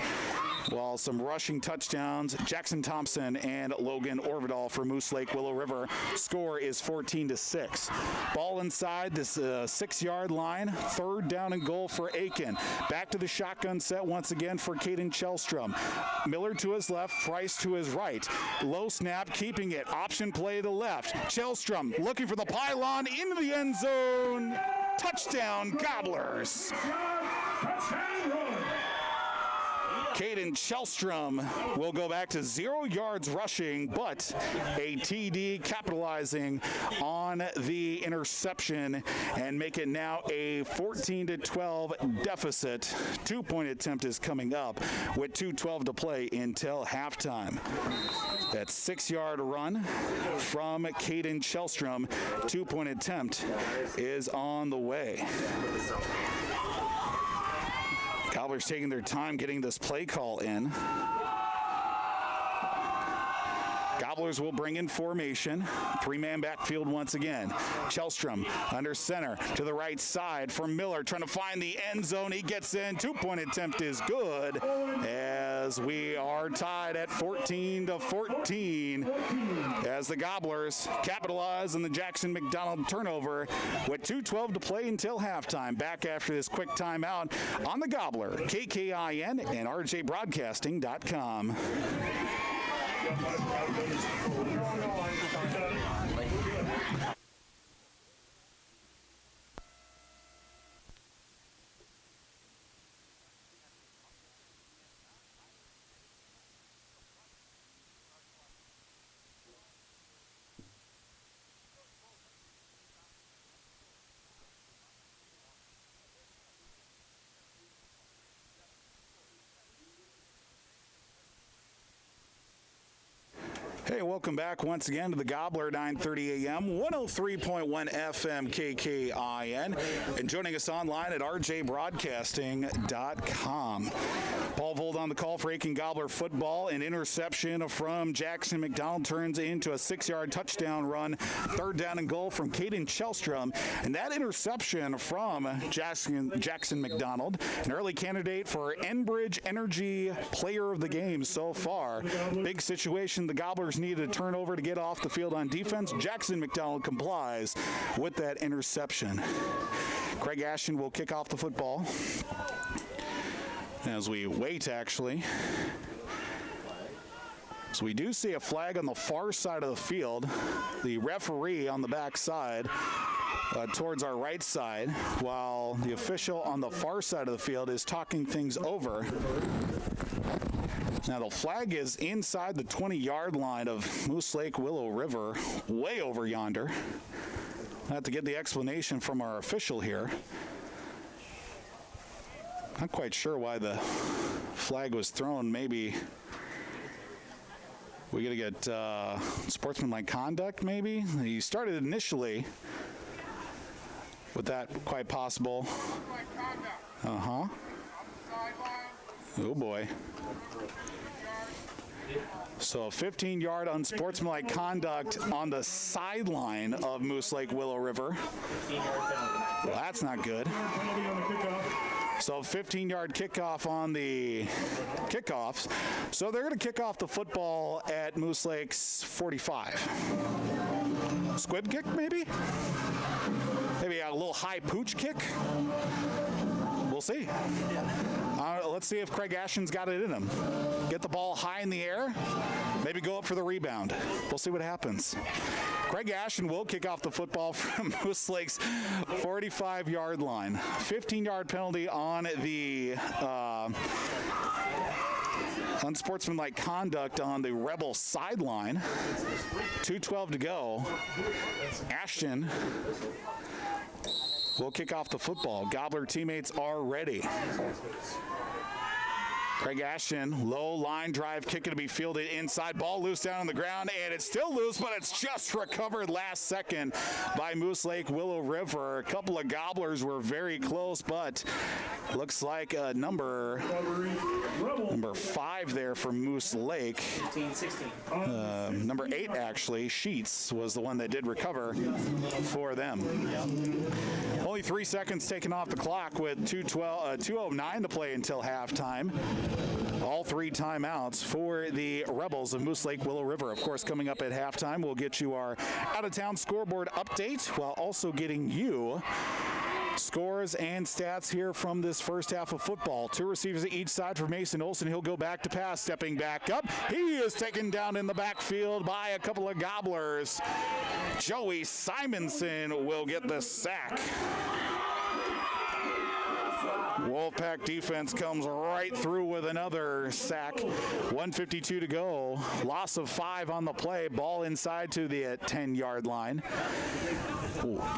while some rushing touchdowns, Jackson Thompson and Logan Orvidal for Moose Lake Willow River. Score is 14-6. Ball inside this 6-yard line. Third down and goal for Aitkin. Back to the shotgun set once again for Caden Chelstrom. Miller to his left, Price to his right. Low snap, keeping it. Option play to left. Chelstrom looking for the pylon into the end zone. Touchdown, Gobblers. Touchdown run. Caden Chelstrom will go back to 0 yards rushing, but a TD capitalizing on the interception and make it now a 14-12 deficit. 2-point attempt is coming up with 2:12 to play until halftime. That 6-yard run from Caden Chelstrom. 2-point attempt is on the way. Gobblers taking their time getting this play call in. Gobblers will bring in formation. 3-man backfield once again. Chelstrom under center to the right side for Miller, trying to find the end zone. He gets in. 2-point attempt is good as as we are tied at 14-14 as the Gobblers capitalize on the Jackson McDonald turnover with 2:12 to play until halftime. Back after this quick timeout on the Gobbler, KKIN and RJBroadcasting.com. Hey, welcome back once again to the Gobbler, 9:30 a.m., 103.1 FM KKIN, and joining us online at RJBroadcasting.com. Paul Vold on the call for Aitkin Gobbler football. An interception from Jackson McDonald turns into a 6-yard touchdown run, 3rd down and goal from Caden Chelstrom. And that interception from Jackson McDonald, an early candidate for Enbridge Energy Player of the Game so far. Big situation. The Gobblers needed a turnover to get off the field on defense. Jackson McDonald complies with that interception. Craig Ashton will kick off the football as we wait, actually. So we do see a flag on the far side of the field. The referee on the back side towards our right side, while the official on the far side of the field is talking things over. Now the flag is inside the 20-yard line of Moose Lake Willow River, way over yonder. I have to get the explanation from our official here. Not quite sure why the flag was thrown. Maybe we got to get sportsmanlike conduct, maybe? He started initially with that, quite possible. Uh-huh. Oh, boy. So 15-yard unsportsmanlike conduct on the sideline of Moose Lake Willow River. Well, that's not good. So 15-yard kickoff on the kickoffs. So they're going to kick off the football at Moose Lake's 45. Squib kick, maybe? Maybe a little high pooch kick? We'll see. Let's see if Craig Ashton's got it in him. Get the ball high in the air, maybe go up for the rebound. We'll see what happens. Craig Ashton will kick off the football from Moose Lake's 45-yard line. 15-yard penalty on the unsportsmanlike conduct on the Rebel sideline. 2:12 to go. Ashton will kick off the football. Gobbler teammates are ready. Craig Ashton, low line drive, kick to be fielded inside. Ball loose down on the ground, and it's still loose, but it's just recovered last second by Moose Lake Willow River. A couple of Gobblers were very close, but looks like number 5 there for Moose Lake. 16. Number 8, actually, Sheets, was the one that did recover for them. Only 3 seconds taken off the clock with 2:09 to play until halftime. All 3 timeouts for the Rebels of Moose Lake Willow River. Of course, coming up at halftime, we'll get you our out-of-town scoreboard update while also getting you scores and stats here from this first half of football. 2 receivers at each side for Mason Olson. He'll go back to pass, stepping back up. He is taken down in the backfield by a couple of Gobblers. Joey Simonson will get the sack. Wolfpack defense comes right through with another sack. 1:52 to go. Loss of 5 on the play. Ball inside to the 10-yard line.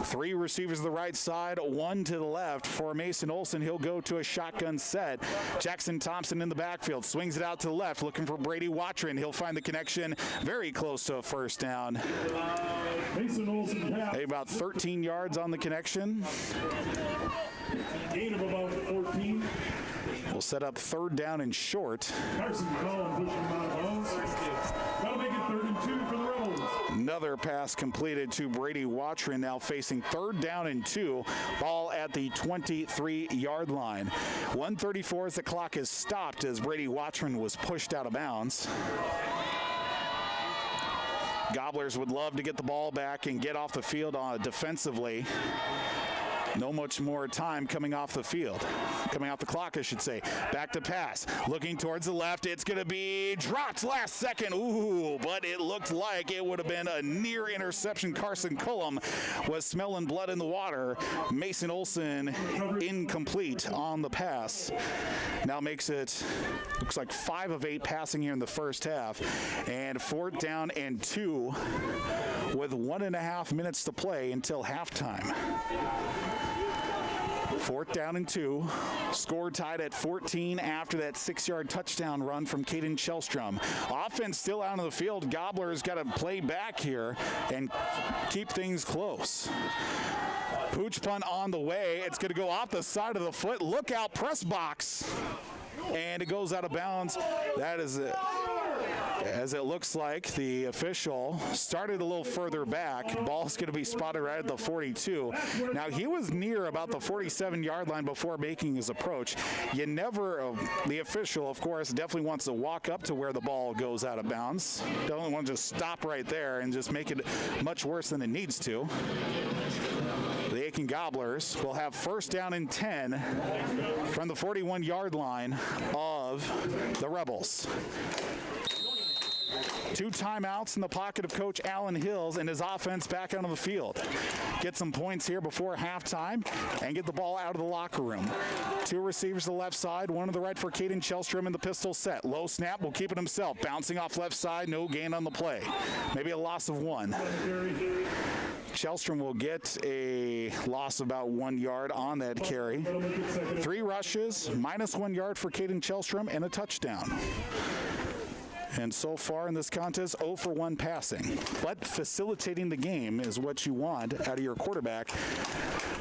3 receivers to the right side, 1 to the left. For Mason Olson, he'll go to a shotgun set. Jackson Thompson in the backfield. Swings it out to the left, looking for Brady Watron. He'll find the connection very close to a first down. Mason Olson pass. About 13 yards on the connection. Gain of about 14. We'll set up 3rd down and short. Carson Cullen pushing him out of bounds. That'll make it 3rd and 2 for the Rebels. Another pass completed to Brady Watron, now facing 3rd down and 2. Ball at the 23-yard line. 1:34 as the clock is stopped as Brady Watron was pushed out of bounds. Gobblers would love to get the ball back and get off the field defensively. No much more time coming off the field. Coming off the clock, I should say. Back to pass. Looking towards the left. It's going to be dropped last second. Ooh, but it looked like it would have been a near interception. Carson Cullum was smelling blood in the water. Mason Olson incomplete on the pass. Now makes it, looks like 5 of 8 passing here in the first half. And 4th down and 2 with 1.5 minutes to play until halftime. 4th down and 2. Score tied at 14 after that 6-yard touchdown run from Caden Shellstrom. Offense still out on the field. Gobblers got to play back here and keep things close. Pooch punt on the way. It's going to go off the side of the foot. Look out, press box. And it goes out of bounds. That is it. As it looks like the official started a little further back. Ball's going to be spotted right at the 42. Now, he was near about the 47-yard line before making his approach. You never, the official, of course, definitely wants to walk up to where the ball goes out of bounds. Don't want to just stop right there and just make it much worse than it needs to. The Aitkin Gobblers will have 1st down and 10 from the 41-yard line of the Rebels. 2 timeouts in the pocket of Coach Alan Hills and his offense back out on the field. Get some points here before halftime and get the ball out of the locker room. 2 receivers to the left side, 1 to the right for Caden Shellstrom in the pistol set. Low snap, will keep it himself. Bouncing off left side, no gain on the play. Maybe a loss of 1. Shellstrom will get a loss of about 1 yard on that carry. 3 rushes, minus 1 yard for Caden Shellstrom, and a touchdown. And so far in this contest, 0 for 1 passing. But facilitating the game is what you want out of your quarterback,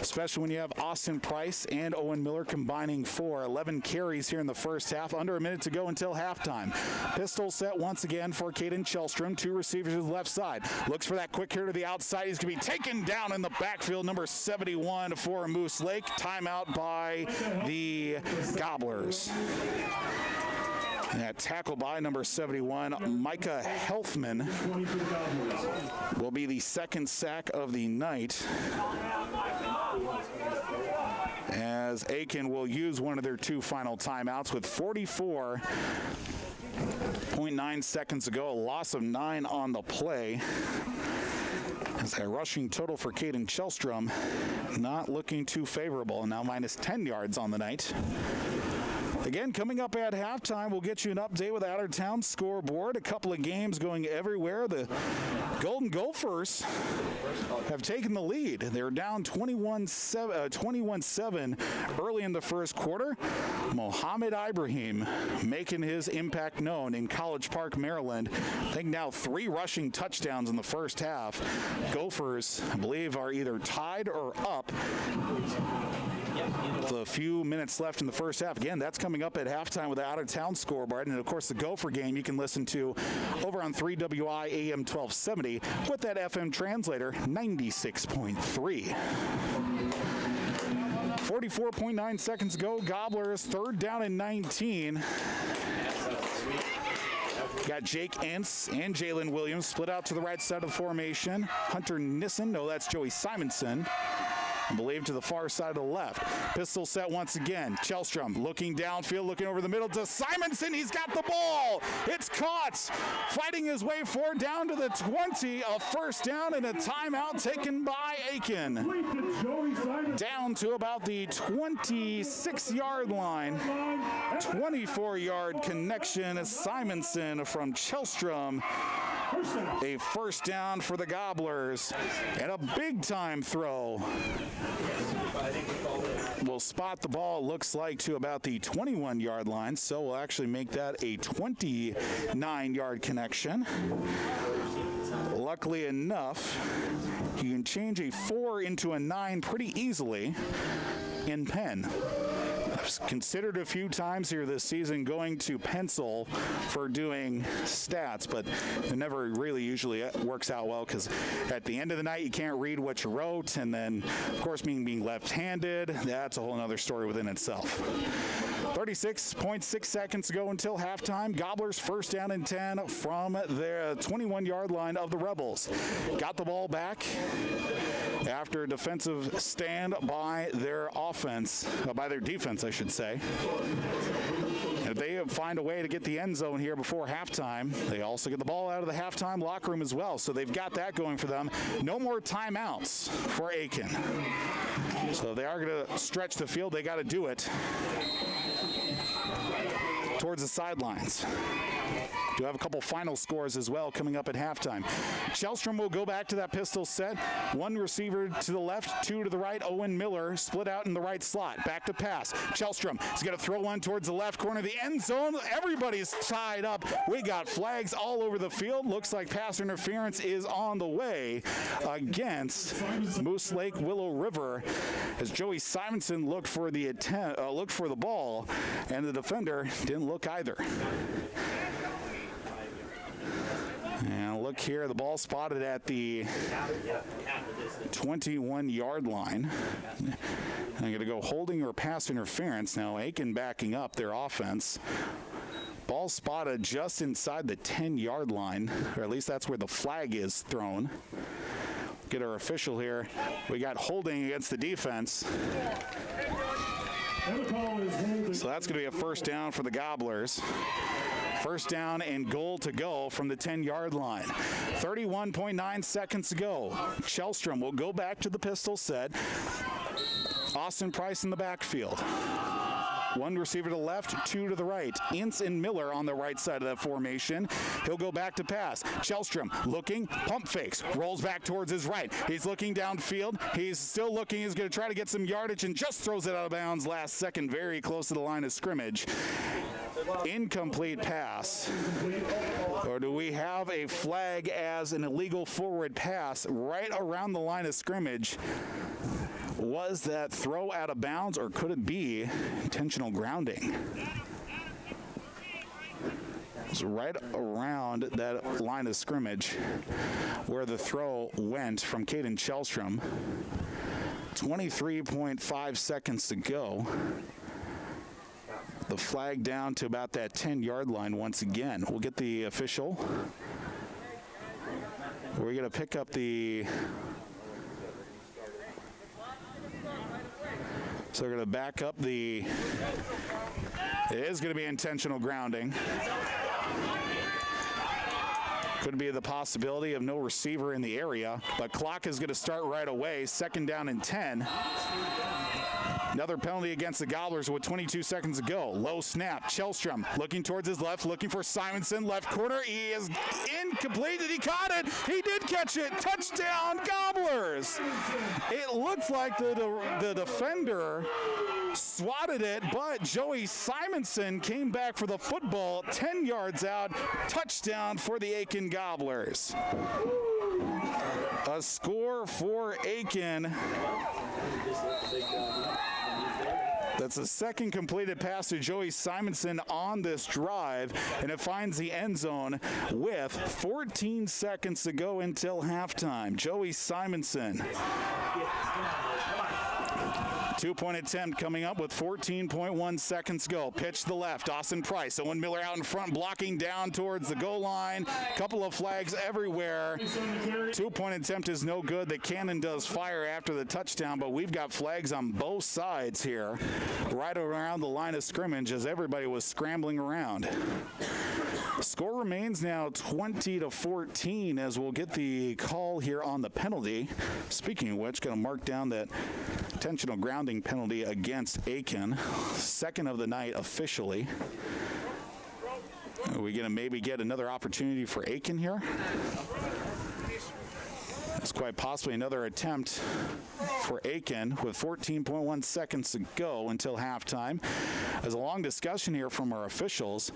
especially when you have Austin Price and Owen Miller combining for 11 carries here in the first half. Under a minute to go until halftime. Pistol set once again for Caden Shellstrom. 2 receivers to the left side. Looks for that quick hitter to the outside. He's going to be taken down in the backfield. Number 71 for Moose Lake. Timeout by the Gobblers. That tackle by number 71, Micah Helfman, will be the 2nd sack of the night, as Aitkin will use one of their 2 final timeouts with 44.9 seconds to go. A loss of 9 on the play. As a rushing total for Caden Shellstrom not looking too favorable, now minus 10 yards on the night. Again, coming up at halftime, we'll get you an update with the Outertown scoreboard. A couple of games going everywhere. The Golden Gophers have taken the lead. They're down 21-7 early in the first quarter. Mohammed Ibrahim making his impact known in College Park, Maryland. I think now 3 rushing touchdowns in the first half. Gophers, I believe, are either tied or up with a few minutes left in the first half. Again, that's coming up at halftime with the Out-of-Town scoreboard. And, of course, the Gopher game you can listen to over on 3WI AM 1270 with that FM translator, 96.3. 44.9 seconds ago. Gobblers, 3rd down and 19. Got Jake Entz and Jalen Williams split out to the right side of the formation. Hunter Nissen, no, that's Joey Simonson, I believe, to the far side of the left. Pistol set once again. Shellstrom looking downfield, looking over the middle to Simonson. He's got the ball. It's caught. Fighting his way forward down to the 20. A 1st down and a timeout taken by Aitkin. Down to about the 26-yard line. 24-yard connection. Simonson from Shellstrom. A 1st down for the Gobblers. And a big-time throw. We'll spot the ball, looks like, to about the 21-yard line, so we'll actually make that a 29-yard connection. Luckily enough, you can change a 4 into a 9 pretty easily in Penn. considered a few times here this season going to pencil for doing stats, but it never really usually works out well because at the end of the night you can't read what you wrote, and then of course being left-handed, that's a whole other story within itself. 36.6 seconds to go until halftime. Gobblers first down and 10 from their 21-yard line of the Rebels. Got the ball back after a defensive stand by their offense, by their defense, I should say. If they find a way to get the end zone here before halftime, they also get the ball out of the halftime locker room as well. So they've got that going for them. No more timeouts for Aitkin. So if they are going to stretch the field, they got to do it towards the sidelines. Do have a couple final scores as well coming up at halftime. Shellstrom will go back to that pistol set. One receiver to the left, two to the right. Owen Miller split out in the right slot. Back to pass. Shellstrom is going to throw one towards the left corner of the end zone. Everybody's tied up. We got flags all over the field. Looks like pass interference is on the way against Moose Lake Willow River as Joey Simonson looked for the ball, and the defender didn't look either. And look here, the ball spotted at the 21-yard line. I'm going to go holding or pass interference. Now Aitkin backing up their offense. Ball spotted just inside the 10-yard line, or at least that's where the flag is thrown. Get our official here. We got holding against the defense. So that's going to be a first down for the Gobblers. First down and goal to go from the 10-yard line. 31.9 seconds to go. Shellstrom will go back to the pistol set. Austin Price in the backfield. One receiver to the left, two to the right. Ince and Miller on the right side of that formation. He'll go back to pass. Shellstrom looking, pump fakes, rolls back towards his right. He's looking downfield. He's still looking. He's going to try to get some yardage and just throws it out of bounds last second, very close to the line of scrimmage. Incomplete pass. Or do we have a flag as an illegal forward pass right around the line of scrimmage? Was that throw out of bounds, or could it be intentional grounding? It's right around that line of scrimmage where the throw went from Caden Shellstrom. 23.5 seconds to go. The flag down to about that 10-yard line once again. We'll get the official. We're going to pick up the... So we're going to back up the... It is going to be intentional grounding. Could be the possibility of no receiver in the area, but clock is going to start right away. Second down and 10. Another penalty against the Gobblers with 22 seconds to go. Low snap. Shellstrom looking towards his left, looking for Simonson. Left corner. He is incomplete. He caught it. He did catch it. Touchdown, Gobblers. It looked like the defender swatted it, but Joey Simonson came back for the football. 10 yards out. Touchdown for the Aitkin Gobblers. A score for Aitkin. That's the second completed pass to Joey Simonson on this drive, and it finds the end zone with 14 seconds to go until halftime. Joey Simonson. Two-point attempt coming up with 14.1 seconds to go. Pitch to the left. Austin Price. Owen Miller out in front, blocking down towards the goal line. Couple of flags everywhere. Two-point attempt is no good. The cannon does fire after the touchdown, but we've got flags on both sides here, right around the line of scrimmage as everybody was scrambling around. Score remains now 20-14 as we'll get the call here on the penalty. Speaking of which, going to mark down that intentional grounding penalty against Aitkin. Second of the night officially. Are we going to maybe get another opportunity for Aitkin here? It's quite possibly another attempt for Aitkin with 14.1 seconds to go until halftime. There's a long discussion here from our officials,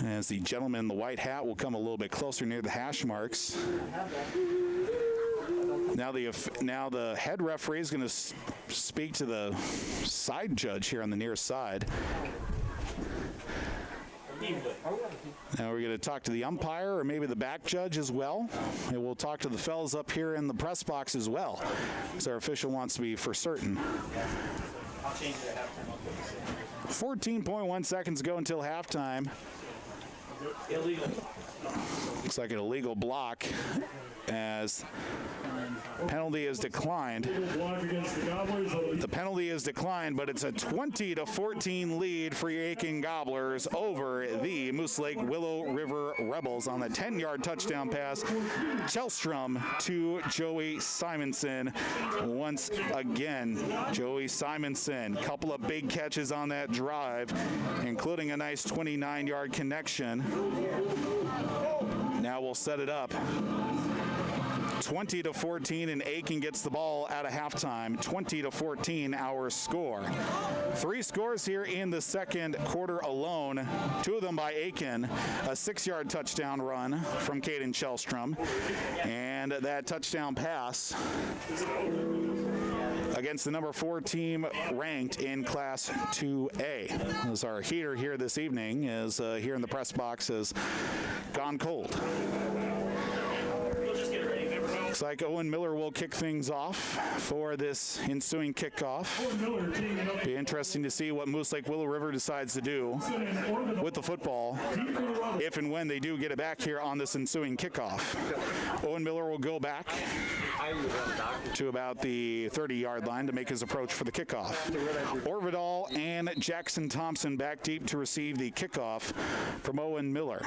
as the gentleman in the white hat will come a little bit closer near the hash marks. Now the head referee is going to speak to the side judge here on the near side. Now we're going to talk to the umpire or maybe the back judge as well. And we'll talk to the fellas up here in the press box as well, because our official wants to be for certain. I'll change it at halftime. 14.1 seconds ago until halftime. Illegal. Looks like an illegal block as penalty is declined. The penalty is declined, but it's a 20-14 lead for your Aitkin Gobblers over the Moose Lake Willow River Rebels on the 10-yard touchdown pass. Chelstrom to Joey Simonson. Once again, Joey Simonson, couple of big catches on that drive, including a nice 29-yard connection. Now we'll set it up. 20-14, and Aitkin gets the ball out of halftime. 20-14, our score. 3 scores here in the second quarter alone. 2 of them by Aitkin. A 6-yard touchdown run from Caden Chelstrom, and that touchdown pass against the number 4 team ranked in Class 2A. As our heater here this evening is here in the press box has gone cold. Looks like Owen Miller will kick things off for this ensuing kickoff. Be interesting to see what Moose Lake Willow River decides to do with the football if and when they do get it back here on this ensuing kickoff. Owen Miller will go back to about the 30-yard line to make his approach for the kickoff. Orvidal and Jackson Thompson back deep to receive the kickoff from Owen Miller.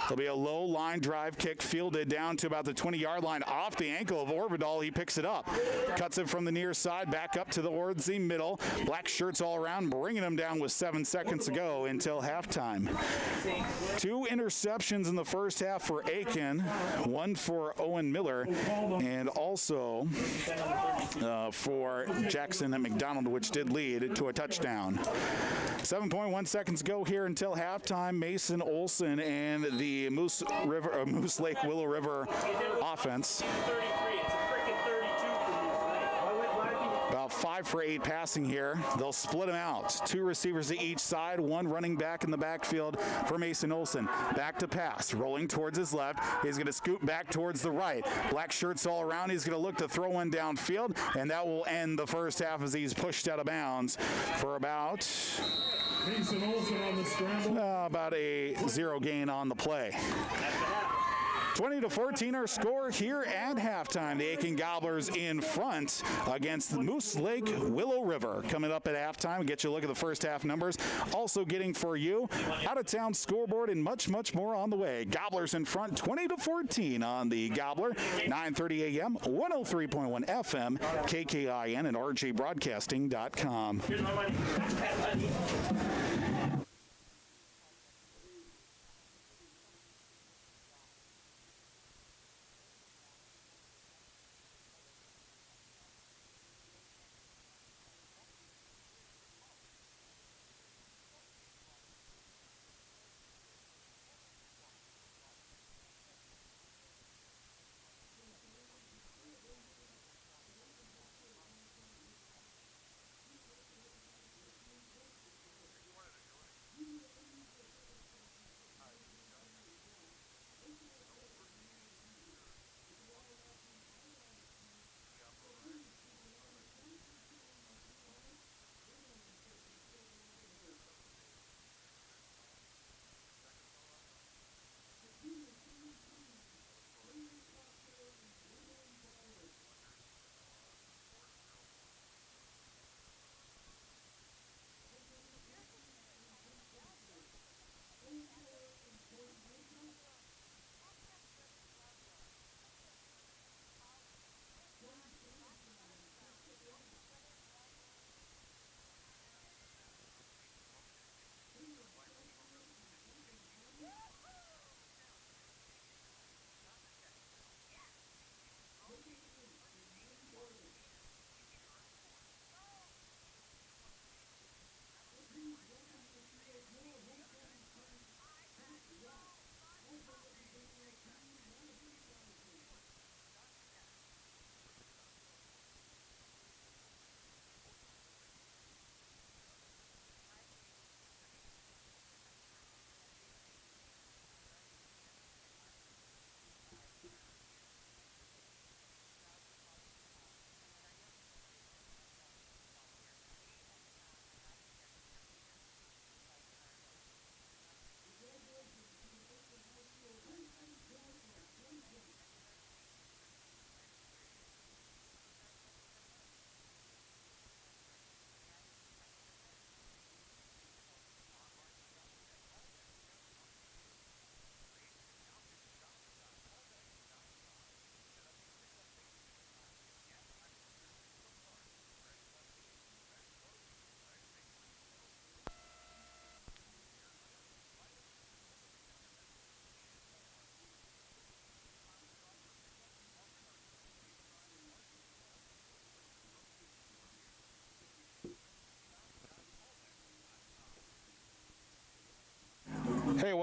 There'll be a low line drive kick fielded down to about the 20-yard line off the ankle of Orvidal. He picks it up, cuts it from the near side back up to the Ordsey middle. Black shirts all around, bringing him down with 7 seconds to go until halftime. 2 interceptions in the first half for Aitkin, 1 for Owen Miller, and also for Jackson and McDonald, which did lead to a touchdown. 7.1 seconds go here until halftime. Mason Olson and the Moose Lake Willow River offense. About 5 for 8 passing here. They'll split them out. 2 receivers to each side, 1 running back in the backfield for Mason Olson. Back to pass, rolling towards his left. He's going to scoot back towards the right. Black shirts all around. He's going to look to throw one downfield, and that will end the first half as he's pushed out of bounds for about a 0 gain on the play. 20-14 our score here at halftime. The Aitkin Gobblers in front against the Moose Lake Willow River. Coming up at halftime, get you a look at the first half numbers. Also getting for you out-of-town scoreboard and much, much more on the way. Gobblers in front, 20-14 on the Gobbler. 9:30 a.m., 103.1 FM, KKIN, and RJBroadcasting.com. Here's my money.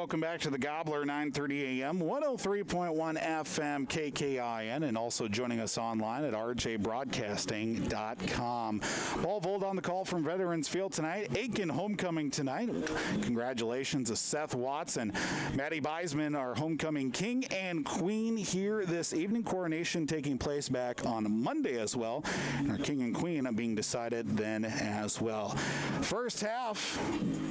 welcome back to the Gobbler, 9:30 a.m., 103.1 FM KKIN, and also joining us online at rjbroadcasting.com. Ball Vold on the call from Veterans Field tonight. Aitkin homecoming tonight. Congratulations to Seth Watts and Maddie Beisman, our homecoming king and queen here this evening. Coronation taking place back on Monday as well. And our king and queen being decided then as well. First half,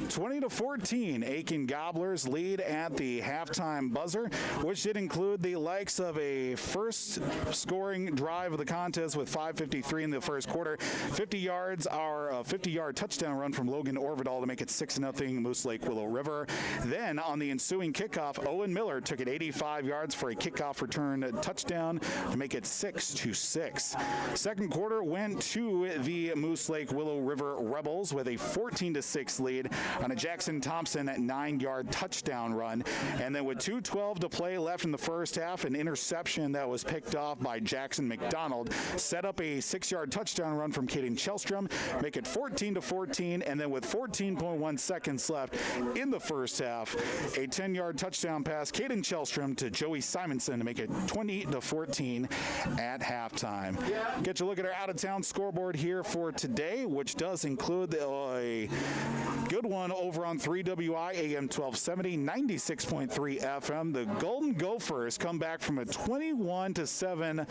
20-14. Aitkin Gobblers lead at the halftime buzzer, which did include the likes of a first scoring drive of the contest with 5:53 in the first quarter. 50 yards, our 50-yard touchdown run from Logan Orvidal to make it 6-0 Moose Lake Willow River. Then on the ensuing kickoff, Owen Miller took it 85 yards for a kickoff return touchdown to make it 6-6. Second quarter went to the Moose Lake Willow River Rebels with a 14-6 lead on a Jackson Thompson 9-yard touchdown run. And then with 2:12 to play left in the first half, an interception that was picked off by Jackson McDonald set up a 6-yard touchdown run from Caden Chelstrom, make it 14-14. And then with 14.1 seconds left in the first half, a 10-yard touchdown pass, Caden Chelstrom to Joey Simonson to make it 20-14 at halftime. Get you a look at our out-of-town scoreboard here for today, which does include a good one over on 3WI AM 1270, 96.3 FM. The Golden Gophers come back from a 21-7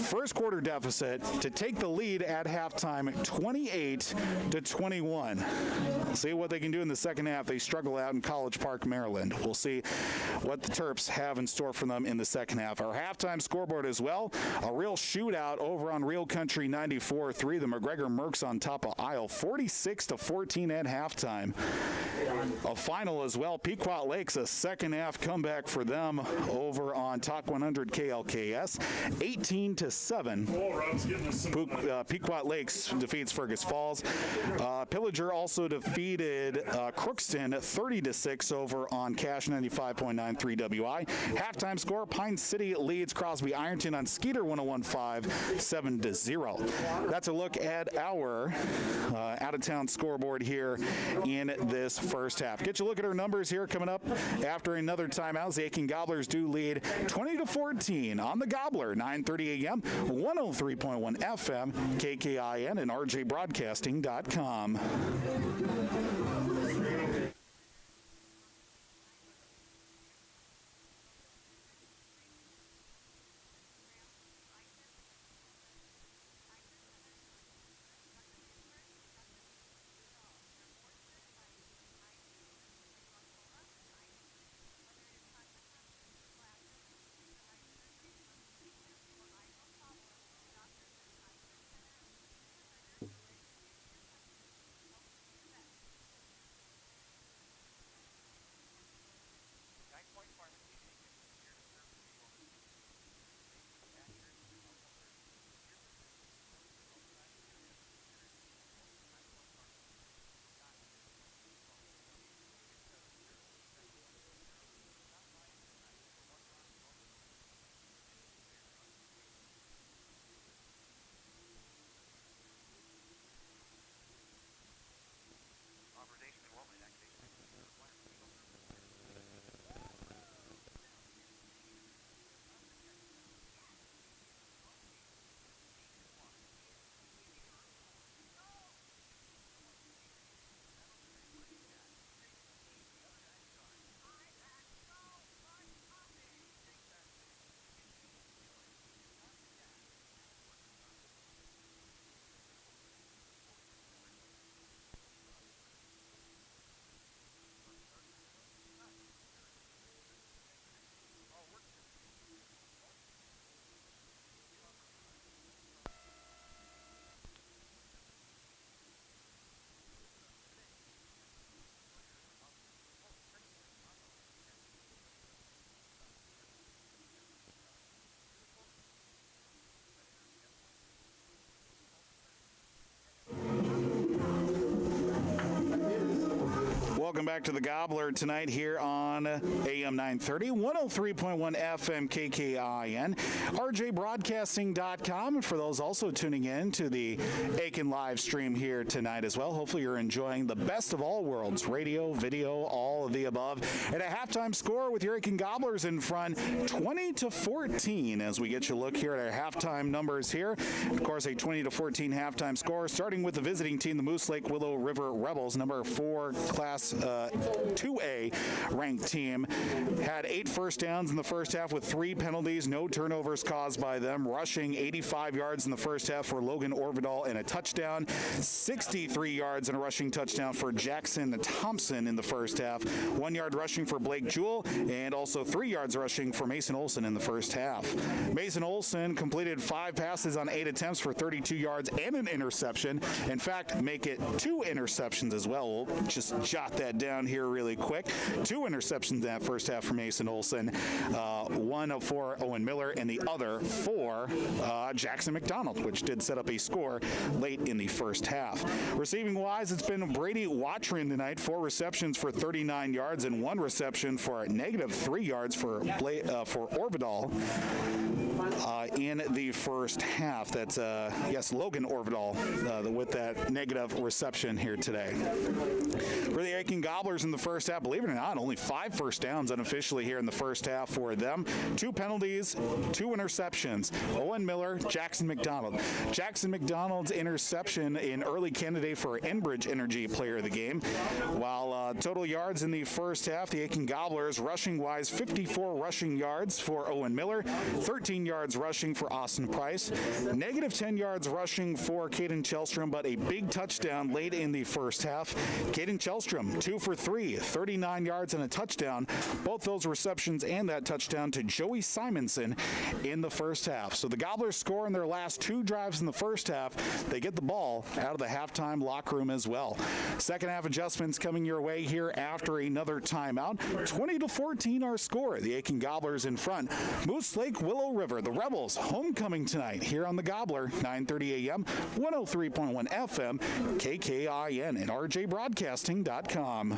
first quarter deficit to take the lead at halftime, 28-21. See what they can do in the second half. They struggle out in College Park, Maryland. We'll see what the Terps have in store for them in the second half. Our halftime scoreboard as well, a real shootout over on Real Country 94-3. The McGregor Mercs on top of Isle, 46-14 at halftime. A final as well. Pequot Lakes, a second half comeback for them over on Talk 100 KLKS, 18-7. Pequot Lakes defeats Fergus Falls. Pillager also defeated Crookston 30-6 over on Cash 95.9 3WI. Halftime score, Pine City leads Crosby Ironton on Skeeter 101.5 7-0. That's a look at our out-of-town scoreboard here in this first half. Get you a look at our numbers here coming up after another timeout. The Aitkin Gobblers do lead 20-14 on the Gobbler, 9:30 a.m., 103.1 FM, KKIN, and rjbroadcasting.com. Welcome back to the Gobbler tonight here on AM 930, 103.1 FM KKIN, rjbroadcasting.com. And for those also tuning in to the Aitkin live stream here tonight as well, hopefully you're enjoying the best of all worlds, radio, video, all of the above. And a halftime score with your Aitkin Gobblers in front, 20-14, as we get you a look here at our halftime numbers here. Of course, a 20-14 halftime score, starting with the visiting team, the Moose Lake Willow River Rebels, number 4 Class 2A ranked team. Had 8 first downs in the first half with 3 penalties, no turnovers caused by them. Rushing 85 yards in the first half for Logan Orvidal and a touchdown. 63 yards and a rushing touchdown for Jackson Thompson in the first half. 1 yard rushing for Blake Jewell and also 3 yards rushing for Mason Olson in the first half. Mason Olson completed 5 passes on 8 attempts for 32 yards and an interception. In fact, make it 2 interceptions as well. We'll just jot that down here really quick. 2 interceptions in that first half for Mason Olson. One for Owen Miller and the other for Jackson McDonald, which did set up a score late in the first half. Receiving wise, it's been Brady Watrin tonight. 4 receptions for 39 yards and 1 reception for -3 yards for Orvidal in the first half. That's Logan Orvidal with that negative reception here today. For the Aitkin Gobblers in the first half, believe it or not, only 5 first downs unofficially here in the first half for them. 2 penalties, 2 interceptions. Owen Miller, Jackson McDonald. Jackson McDonald's interception, an early candidate for Enbridge Energy Player of the Game. While total yards in the first half, the Aitkin Gobblers, rushing-wise, 54 rushing yards for Owen Miller, 13 yards rushing for Austin Price, -10 yards rushing for Caden Chelstrom, but a big touchdown late in the first half. Caden Chelstrom, 2 for 3, 39 yards and a touchdown. Both those receptions and that touchdown to Joey Simonson in the first half. So the Gobblers score in their last 2 drives in the first half. They get the ball out of the halftime locker room as well. Second half adjustments coming your way here after another timeout. 20-14 our score. The Aitkin Gobblers in front. Moose Lake Willow River, the Rebels, homecoming tonight here on the Gobbler, 9:30 a.m., 103.1 FM, KKIN, and rjbroadcasting.com.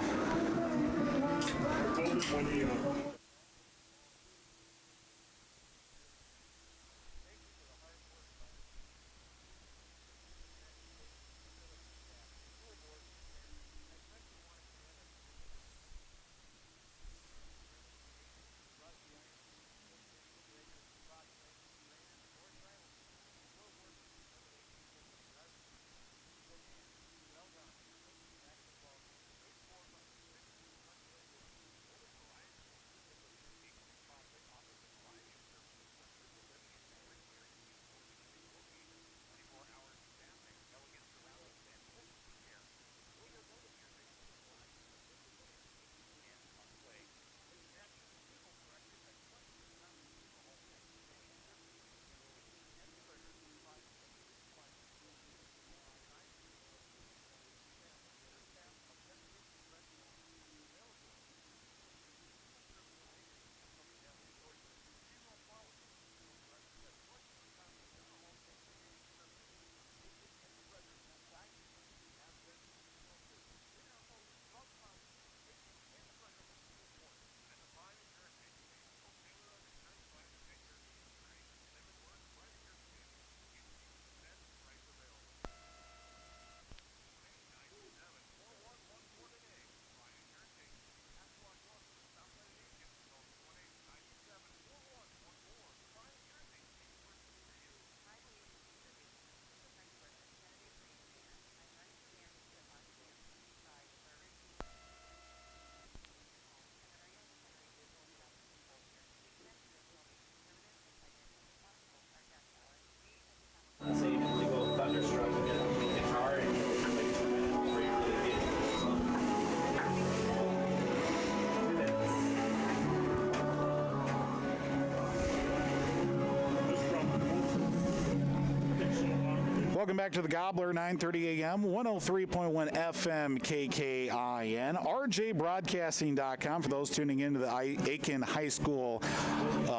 Welcome back to the Gobbler, 9:30 a.m., 103.1 FM KKIN, rjbroadcasting.com. For those tuning into the Aitkin High School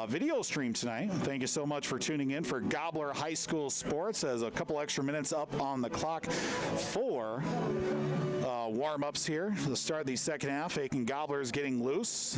video stream tonight, thank you so much for tuning in for Gobbler High School Sports. As a couple extra minutes up on the clock for warm-ups here to start the second half. Aitkin Gobblers getting loose.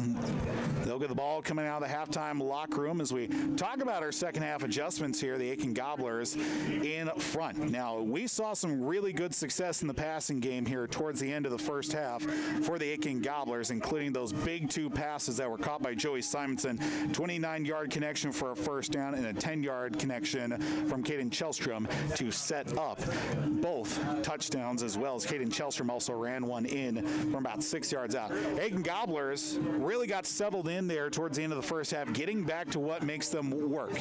They'll get the ball coming out of the halftime locker room as we talk about our second half adjustments here. The Aitkin Gobblers in front. Now, we saw some really good success in the passing game here towards the end of the first half for the Aitkin Gobblers, including those big 2 passes that were caught by Joey Simonson. 29-yard connection for a first down and a 10-yard connection from Caden Chelstrom to set up both touchdowns, as well as Caden Chelstrom also ran one in from about 6 yards out. Aitkin Gobblers really got settled in there towards the end of the first half, getting back to what makes them work.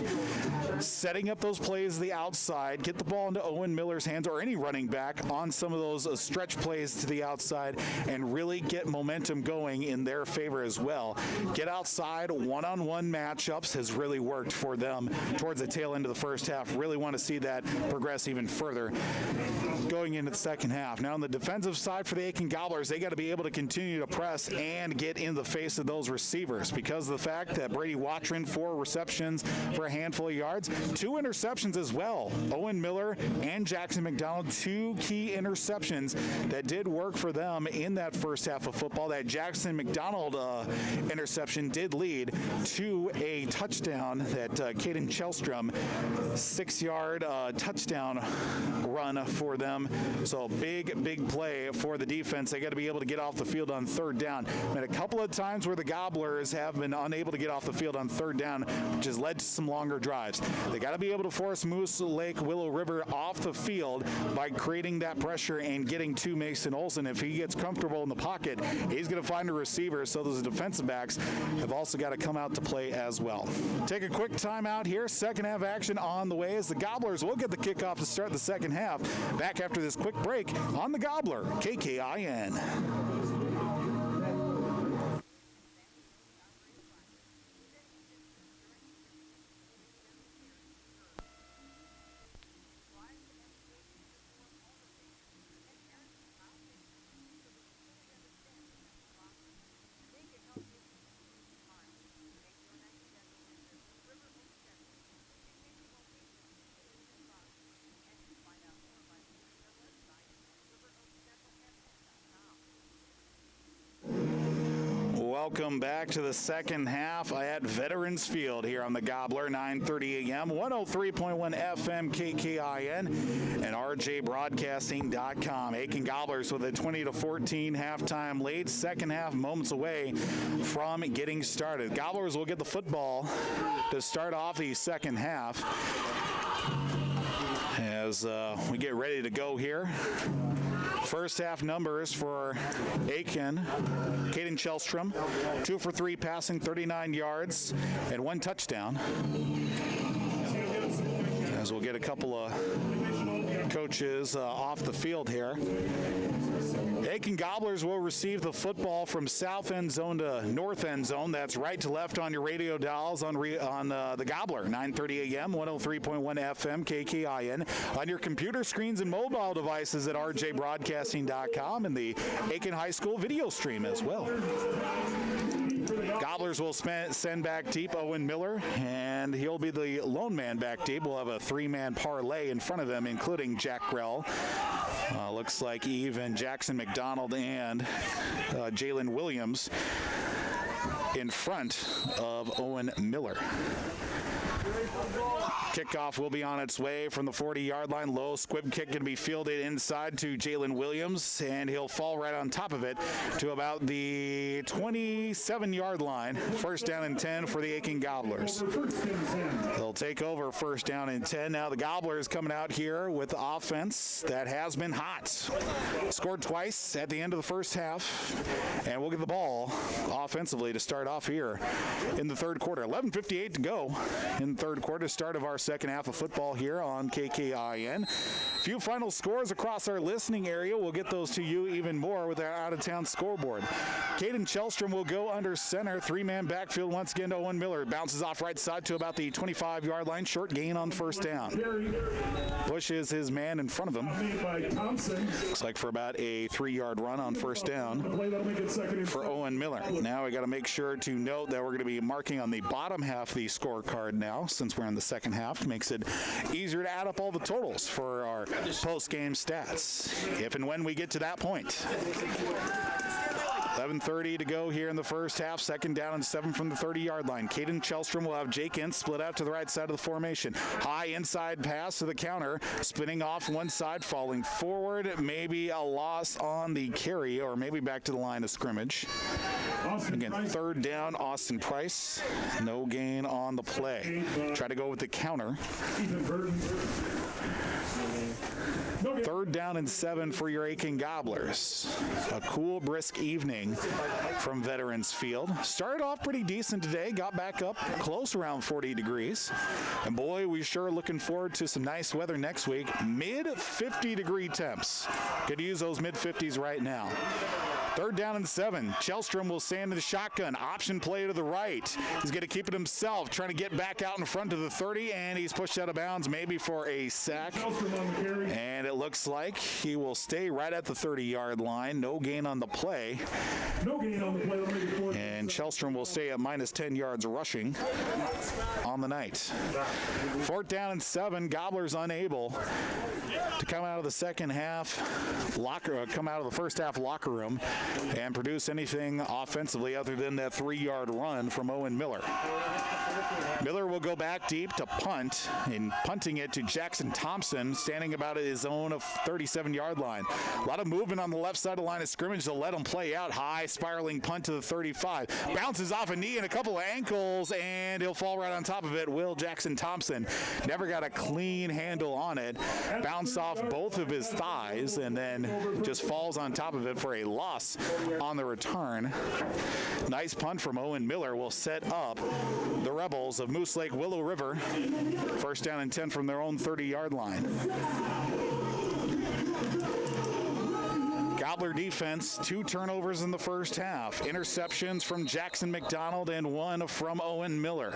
Setting up those plays to the outside, get the ball into Owen Miller's hands or any running back on some of those stretch plays to the outside and really get momentum going in their favor as well. Get outside, one-on-one matchups has really worked for them towards the tail end of the first half. Really want to see that progress even further going into the second half. Now on the defensive side for the Aitkin Gobblers, they got to be able to continue to press and get in the face of those receivers because of the fact that Brady Watron, 4 receptions for a handful of yards, 2 interceptions as well. Owen Miller and Jackson McDonald, 2 key interceptions that did work for them in that first half of football. That Jackson McDonald interception did lead to a touchdown that Caden Chelstrom, 6-yard touchdown run for them. So big play for the defense. They got to be able to get off the field on third down. And a couple of times where the Gobblers have been unable to get off the field on third down, which has led to some longer drives. They got to be able to force Moose Lake Willow River off the field by creating that pressure and getting to Mason Olson. If he gets comfortable in the pocket, he's going to find a receiver. So those defensive backs have also got to come out to play as well. Take a quick timeout here. Second half action on the way as the Gobblers will get the kickoff to start the second half. Back after this quick break on the Gobbler, KKIN. Welcome back to the second half at Veterans Field here on the Gobbler, 9:30 a.m., 103.1 FM KKIN, and RJBroadcasting.com. Aitkin Gobblers with a 20-14 halftime lead. Second half moments away from getting started. Gobblers will get the football to start off the second half as we get ready to go here. First half numbers for Aitkin. Caden Chelstrom, 2 for 3 passing, 39 yards, and 1 touchdown. As we'll get a couple of coaches off the field here. Aitkin Gobblers will receive the football from south end zone to north end zone. That's right to left on your radio dials on the Gobbler, 9:30 a.m., 103.1 FM, KKIN. On your computer screens and mobile devices at rjbroadcasting.com and the Aitkin High School video stream as well. Gobblers will send back deep Owen Miller, and he'll be the lone man back deep. We'll have a 3-man parlay in front of them, including Jack Grell. Looks like even Jackson McDonald and Jalen Williams in front of Owen Miller. Kickoff will be on its way from the 40-yard line. Low squib kick going to be fielded inside to Jalen Williams, and he'll fall right on top of it to about the 27-yard line. First down and 10 for the Aitkin Gobblers. They'll take over first down and 10. Now the Gobblers coming out here with the offense that has been hot. Scored twice at the end of the first half, and we'll get the ball offensively to start off here in the third quarter. 11:58 to go in the third quarter, start of our second half of football here on KKIN. Few final scores across our listening area. We'll get those to you even more with our out-of-town scoreboard. Caden Chelstrom will go under center. 3-man backfield once again to Owen Miller. Bounces off right side to about the 25 5-yard line, short gain on first down. Pushes his man in front of him. Made by Thompson. Looks like for about a 3-yard run on first down Play that'll make it second and for Owen Miller. Now we got to make sure to note that we're going to be marking on the bottom half of the scorecard now, since we're in the second half. Makes it easier to add up all the totals for our post-game stats, if and when we get to that point. 11:30 to go here in the first half. Second down and 7 from the 30-yard line. Caden Chelstrom will have Jake Ince split out to the right side of the formation. High inside pass to the counter. Spinning off one side, falling forward. Maybe a loss on the carry, or maybe back to the line of scrimmage. Again, third down, Austin Price. No gain on the play. Try to go with the counter. Third down and 7 for your Aitkin Gobblers. A cool, brisk evening from Veterans Field. Started off pretty decent today, got back up close around 40 degrees. And boy, we sure are looking forward to some nice weather next week. Mid-50-degree temps. Could use those mid-50s right now. Third down and 7. Chelstrom will stand in the shotgun. Option play to the right. He's going to keep it himself, trying to get back out in front to the 30, and he's pushed out of bounds, maybe for a sack. And it looks like he will stay right at the 30-yard line. No gain on the play. No gain on the play. And Chelstrom will stay at minus 10 yards rushing on the night. Fourth down and 7. Gobblers unable to come out of the second half come out of the first half locker room and produce anything offensively other than that 3-yard run from Owen Miller. Miller will go back deep to punt, and punting it to Jackson Thompson, standing about at his own 37-yard line. A lot of movement on the left side of the line of scrimmage to let him play out. High spiraling punt to the 35. Bounces off a knee and a couple of ankles, and he'll fall right on top of it. Will Jackson Thompson never got a clean handle on it. Bounced off both of his thighs and then just falls on top of it for a loss on the return. Nice punt from Owen Miller will set up the Rebels of Moose Lake Willow River. First down and 10 from their own 30-yard line. Gobbler defense, 2 turnovers in the first half. Interceptions from Jackson McDonald and 1 from Owen Miller.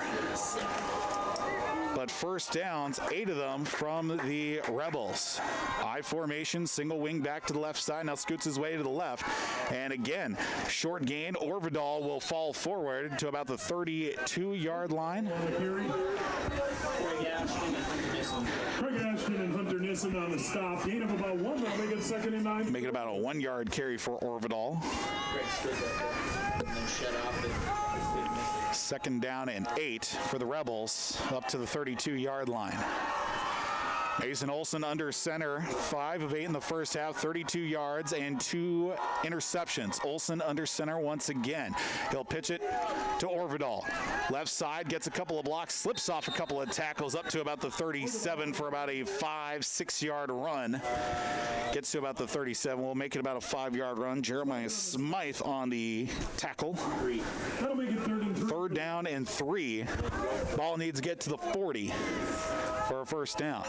But first downs, 8 of them from the Rebels. I formation, single wing back to the left side, now scoots his way to the left. And again, short gain. Orvidal will fall forward to about the 32-yard line. Craig Ashton and Hunter Nissen on the stop. Gain of about 1. That'll make it second and 9. Make it about a 1-yard carry for Orvidal. Second down and 8 for the Rebels, up to the 32-yard line. Mason Olson under center, 5 of 8 in the first half, 32 yards and 2 interceptions. Olson under center once again. He'll pitch it to Orvidal. Left side, gets a couple of blocks, slips off a couple of tackles up to about the 37 for about a 5-6-yard run. Gets to about the 37. We'll make it about a 5-yard run. Jeremiah Smythe on the tackle. That'll make it 33. Third down and 3. Ball needs to get to the 40 for a first down.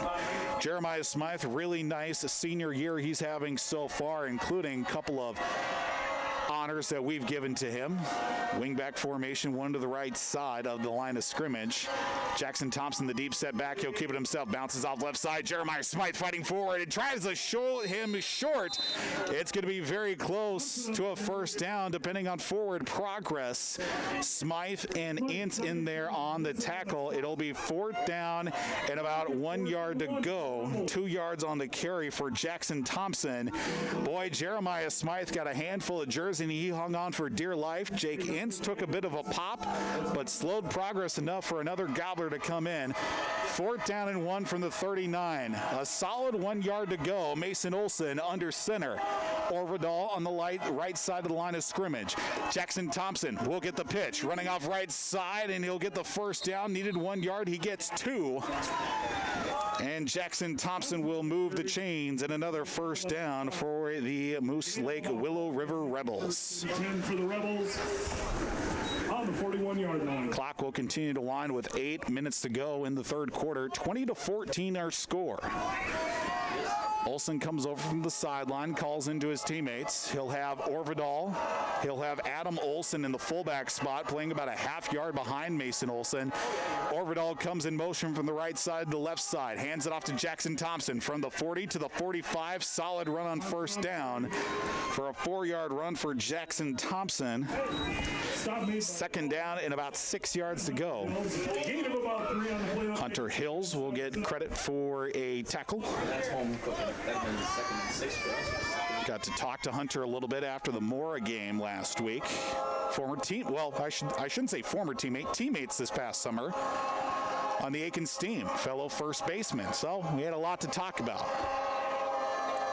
Jeremiah Smythe, really nice senior year he's having so far, including a couple of honors that we've given to him. Wingback formation, 1 to the right side of the line of scrimmage. Jackson Thompson, the deep set back. He'll keep it himself. Bounces off left side. Jeremiah Smythe fighting forward and tries to show him short. It's going to be very close to a first down, depending on forward progress. Smythe and Ince in there on the tackle. It'll be 4th down and about 1 yard to go. 2 yards on the carry for Jackson Thompson. Boy, Jeremiah Smythe got a handful of jerseys and he hung on for dear life. Jake Ince took a bit of a pop, but slowed progress enough for another Gobbler to come in. 4th down and 1 from the 39. A solid 1 yard to go. Mason Olson under center. Orvidal on the right side of the line of scrimmage. Jackson Thompson will get the pitch. Running off right side, and he'll get the first down. Needed 1 yard. He gets 2. And Jackson Thompson will move the chains, and another first down for the Moose Lake Willow River Rebels. 10 for the Rebels on the 41-yard line. Clock will continue to wind with 8 minutes to go in the third quarter. 20-14 our score. Olsen comes over from the sideline, calls into his teammates. He'll have Orvidal. He'll have Adam Olsen in the fullback spot, playing about a half yard behind Mason Olsen. Orvidal comes in motion from the right side to the left side, hands it off to Jackson Thompson from the 40 to the 45. Solid run on first down for a 4-yard run for Jackson Thompson. Second down and about 6 yards to go. Hunter Hills will get credit for a tackle. That's home cooking. That'd been the 2nd and 6 for us. Got to talk to Hunter a little bit after the Mora game last week. Former team, well, I shouldn't say former teammate, teammates this past summer on the Aitkin team, fellow first baseman. So we had a lot to talk about.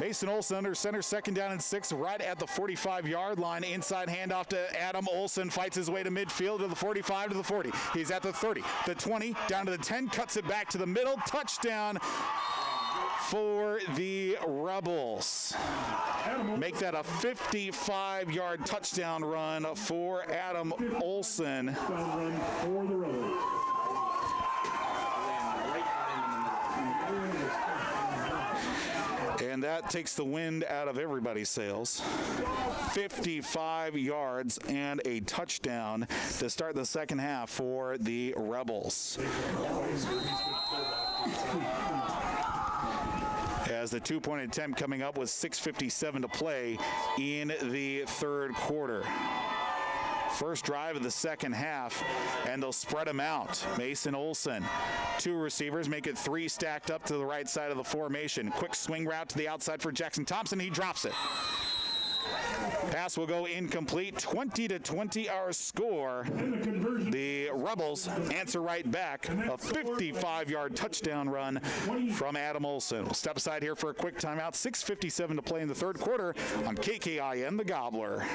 Mason Olsen under center, 2nd down and 6, right at the 45-yard line. Inside handoff to Adam Olsen, fights his way to midfield to the 45 to the 40. He's at the 30, the 20, down to the 10, cuts it back to the middle. Touchdown for the Rebels. Make that a 55-yard touchdown run for Adam Olsen. For the Rebels. And that takes the wind out of everybody's sails. 55 yards and a touchdown to start the second half for the Rebels. As the two-point attempt coming up with 6:57 to play in the third quarter. First drive of the second half, and they'll spread them out. Mason Olsen, 2 receivers, make it 3 stacked up to the right side of the formation. Quick swing route to the outside for Jackson Thompson. He drops it. Pass will go incomplete. 20-20 our score. The Rebels answer right back. A 55-yard touchdown run from Adam Olsen. We'll step aside here for a quick timeout. 6:57 to play in the third quarter on KKIN, the Gobbler.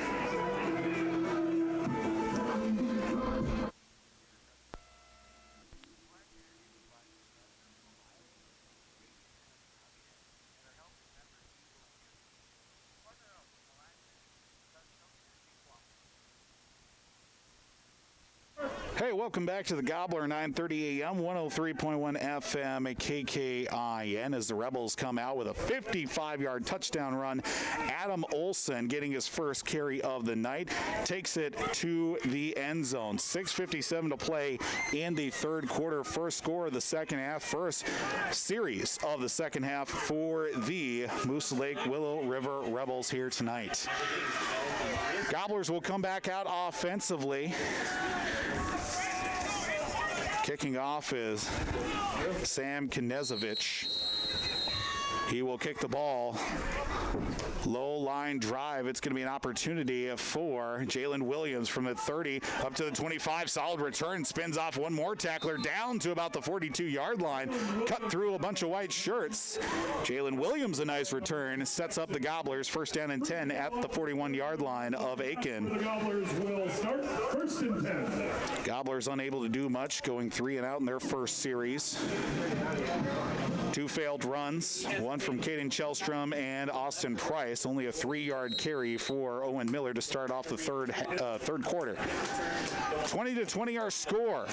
Hey, welcome back to the Gobbler, 9:30 a.m., 103.1 FM at KKIN as the Rebels come out with a 55-yard touchdown run. Adam Olsen getting his first carry of the night, takes it to the end zone. 6:57 to play in the third quarter. First score of the second half, first series of the second half for the Moose Lake Willow River Rebels here tonight. Gobblers will come back out offensively. Kicking off is Sam Knezovich. He will kick the ball. Low line drive. It's going to be an opportunity for Jalen Williams from the 30 up to the 25. Solid return. Spins off one more tackler down to about the 42-yard line. Cut through a bunch of white shirts. Jalen Williams, a nice return, sets up the Gobblers. First down and 10 at the 41-yard line of Aitkin. The Gobblers will start 1st and 10. Gobblers unable to do much, going 3 and out in their first series. 2 failed runs, one from Caden Chelstrom and Austin Price. Only a 3-yard carry for Owen Miller to start off the third quarter. 20-20 our score.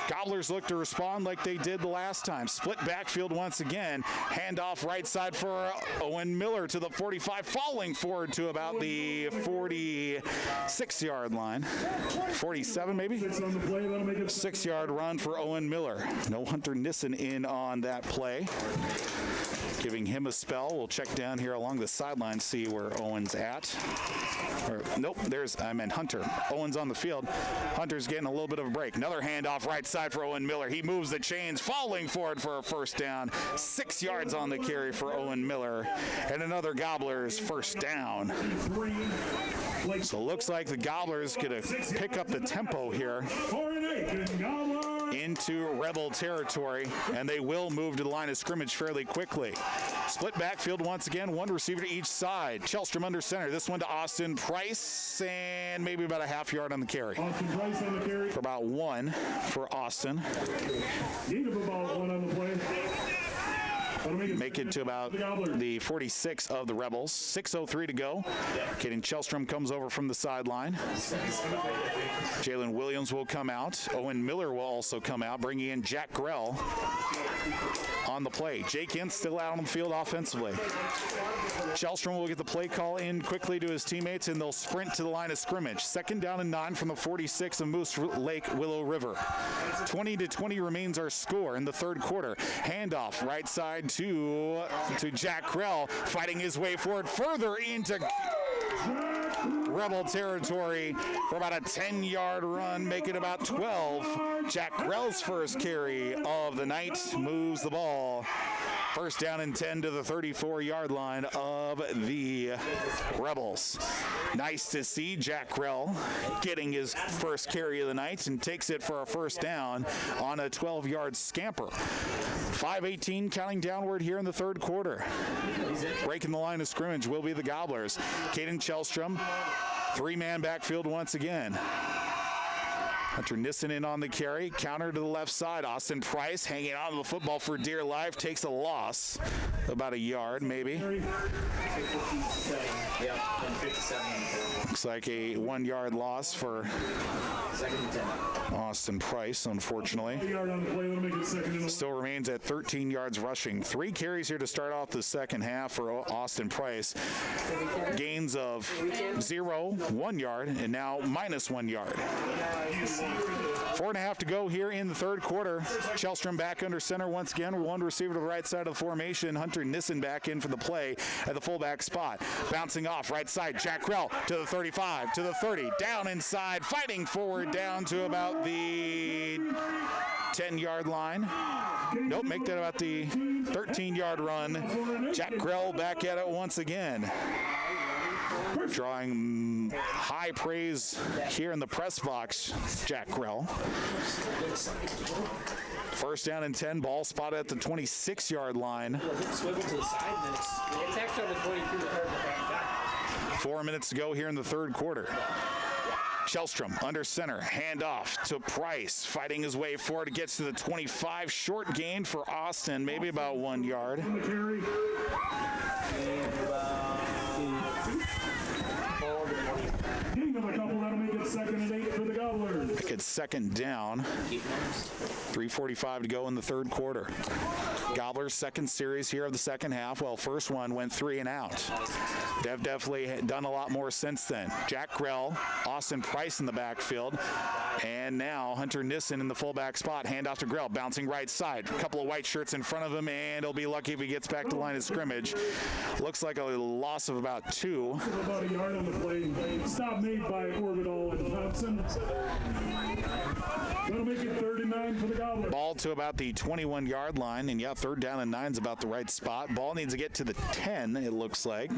Gobblers look to respond like they did the last time. Split backfield once again. Handoff right side for Owen Miller to the 45, falling forward to about the 46-yard line. 47 maybe? 6-yard run for Owen Miller. No Hunter Nissen in on that play. Giving him a spell. We'll check down here along the sideline, see where Owen's at. Nope, I meant Hunter. Owen's on the field. Hunter's getting a little bit of a break. Another handoff right side for Owen Miller. He moves the chains, falling forward for a first down. 6 yards on the carry for Owen Miller. And another Gobblers first down. So it looks like the Gobblers going to pick up the tempo here into Rebel territory, and they will move to the line of scrimmage fairly quickly. Split backfield once again, 1 receiver to each side. Chelstrom under center. This one to Austin Price, and maybe about a half yard on the carry. Austin Price on the carry. For about 1 for Austin. Need of about 1 on the play. make it to about the 46 of the Rebels. 6:03 to go. Caden Chelstrom comes over from the sideline. Jalen Williams will come out. Owen Miller will also come out, bringing in Jack Grell on the play. Jake Ince still out on the field offensively. Chelstrom will get the play call in quickly to his teammates, and they'll sprint to the line of scrimmage. 2nd down and 9 from the 46 of Moose Lake Willow River. 20-20 remains our score in the 3rd quarter. Handoff right side to Jack Grell, fighting his way forward further into Rebel territory for about a 10-yard run, make it about 12. Jack Grell's first carry of the night moves the ball. 1st down and 10 to the 34-yard line of the Rebels. Nice to see Jack Grell getting his first carry of the night and takes it for a 1st down on a 12-yard scamper. 5:18 counting downward here in the 3rd quarter. Breaking the line of scrimmage will be the Gobblers. Caden Chelstrom, 3-man backfield once again. Hunter Nissen in on the carry. Counter to the left side. Austin Price hanging on to the football for dear life. Takes a loss. About a yard, maybe. Looks like a 1-yard loss for Austin Price, unfortunately. Still remains at 13 yards rushing. 3 carries here to start off the 2nd half for Austin Price. Gains of 0, 1 yard, and now -1 yard. 4.5 to go here in the 3rd quarter. Chelstrom back under center once again. 1 receiver to the right side of the formation. Hunter Nissen back in for the play at the fullback spot. Bouncing off right side. Jack Grell to the 35, to the 30. Down inside, fighting forward down to about the 10-yard line. Nope, make that about the 13-yard run. Jack Grell back at it once again. Drawing high praise here in the press box, Jack Grell. 1st down and 10, ball spotted at the 26-yard line. 4 minutes to go here in the 3rd quarter. Chelstrom under center, handoff to Price, fighting his way forward. Gets to the 25, short gain for Austin, maybe about 1 yard. It's 2nd down. 3:45 to go in the 3rd quarter. Gobblers' 2nd series here of the 2nd half. Well, first one went 3 and out. They've definitely done a lot more since then. Jack Grell, Austin Price in the backfield, and now Hunter Nissen in the fullback spot. Handoff to Grell, bouncing right side. A couple of white shirts in front of him, and he'll be lucky if he gets back to the line of scrimmage. Looks like a loss of about 2. About a yard on the play. Stop made by Orbital and Thompson. That'll make it 39 for the Gobblers. Ball to about the 21-yard line, and yeah, 3rd down and 9's about the right spot. Ball needs to get to the 10, it looks like,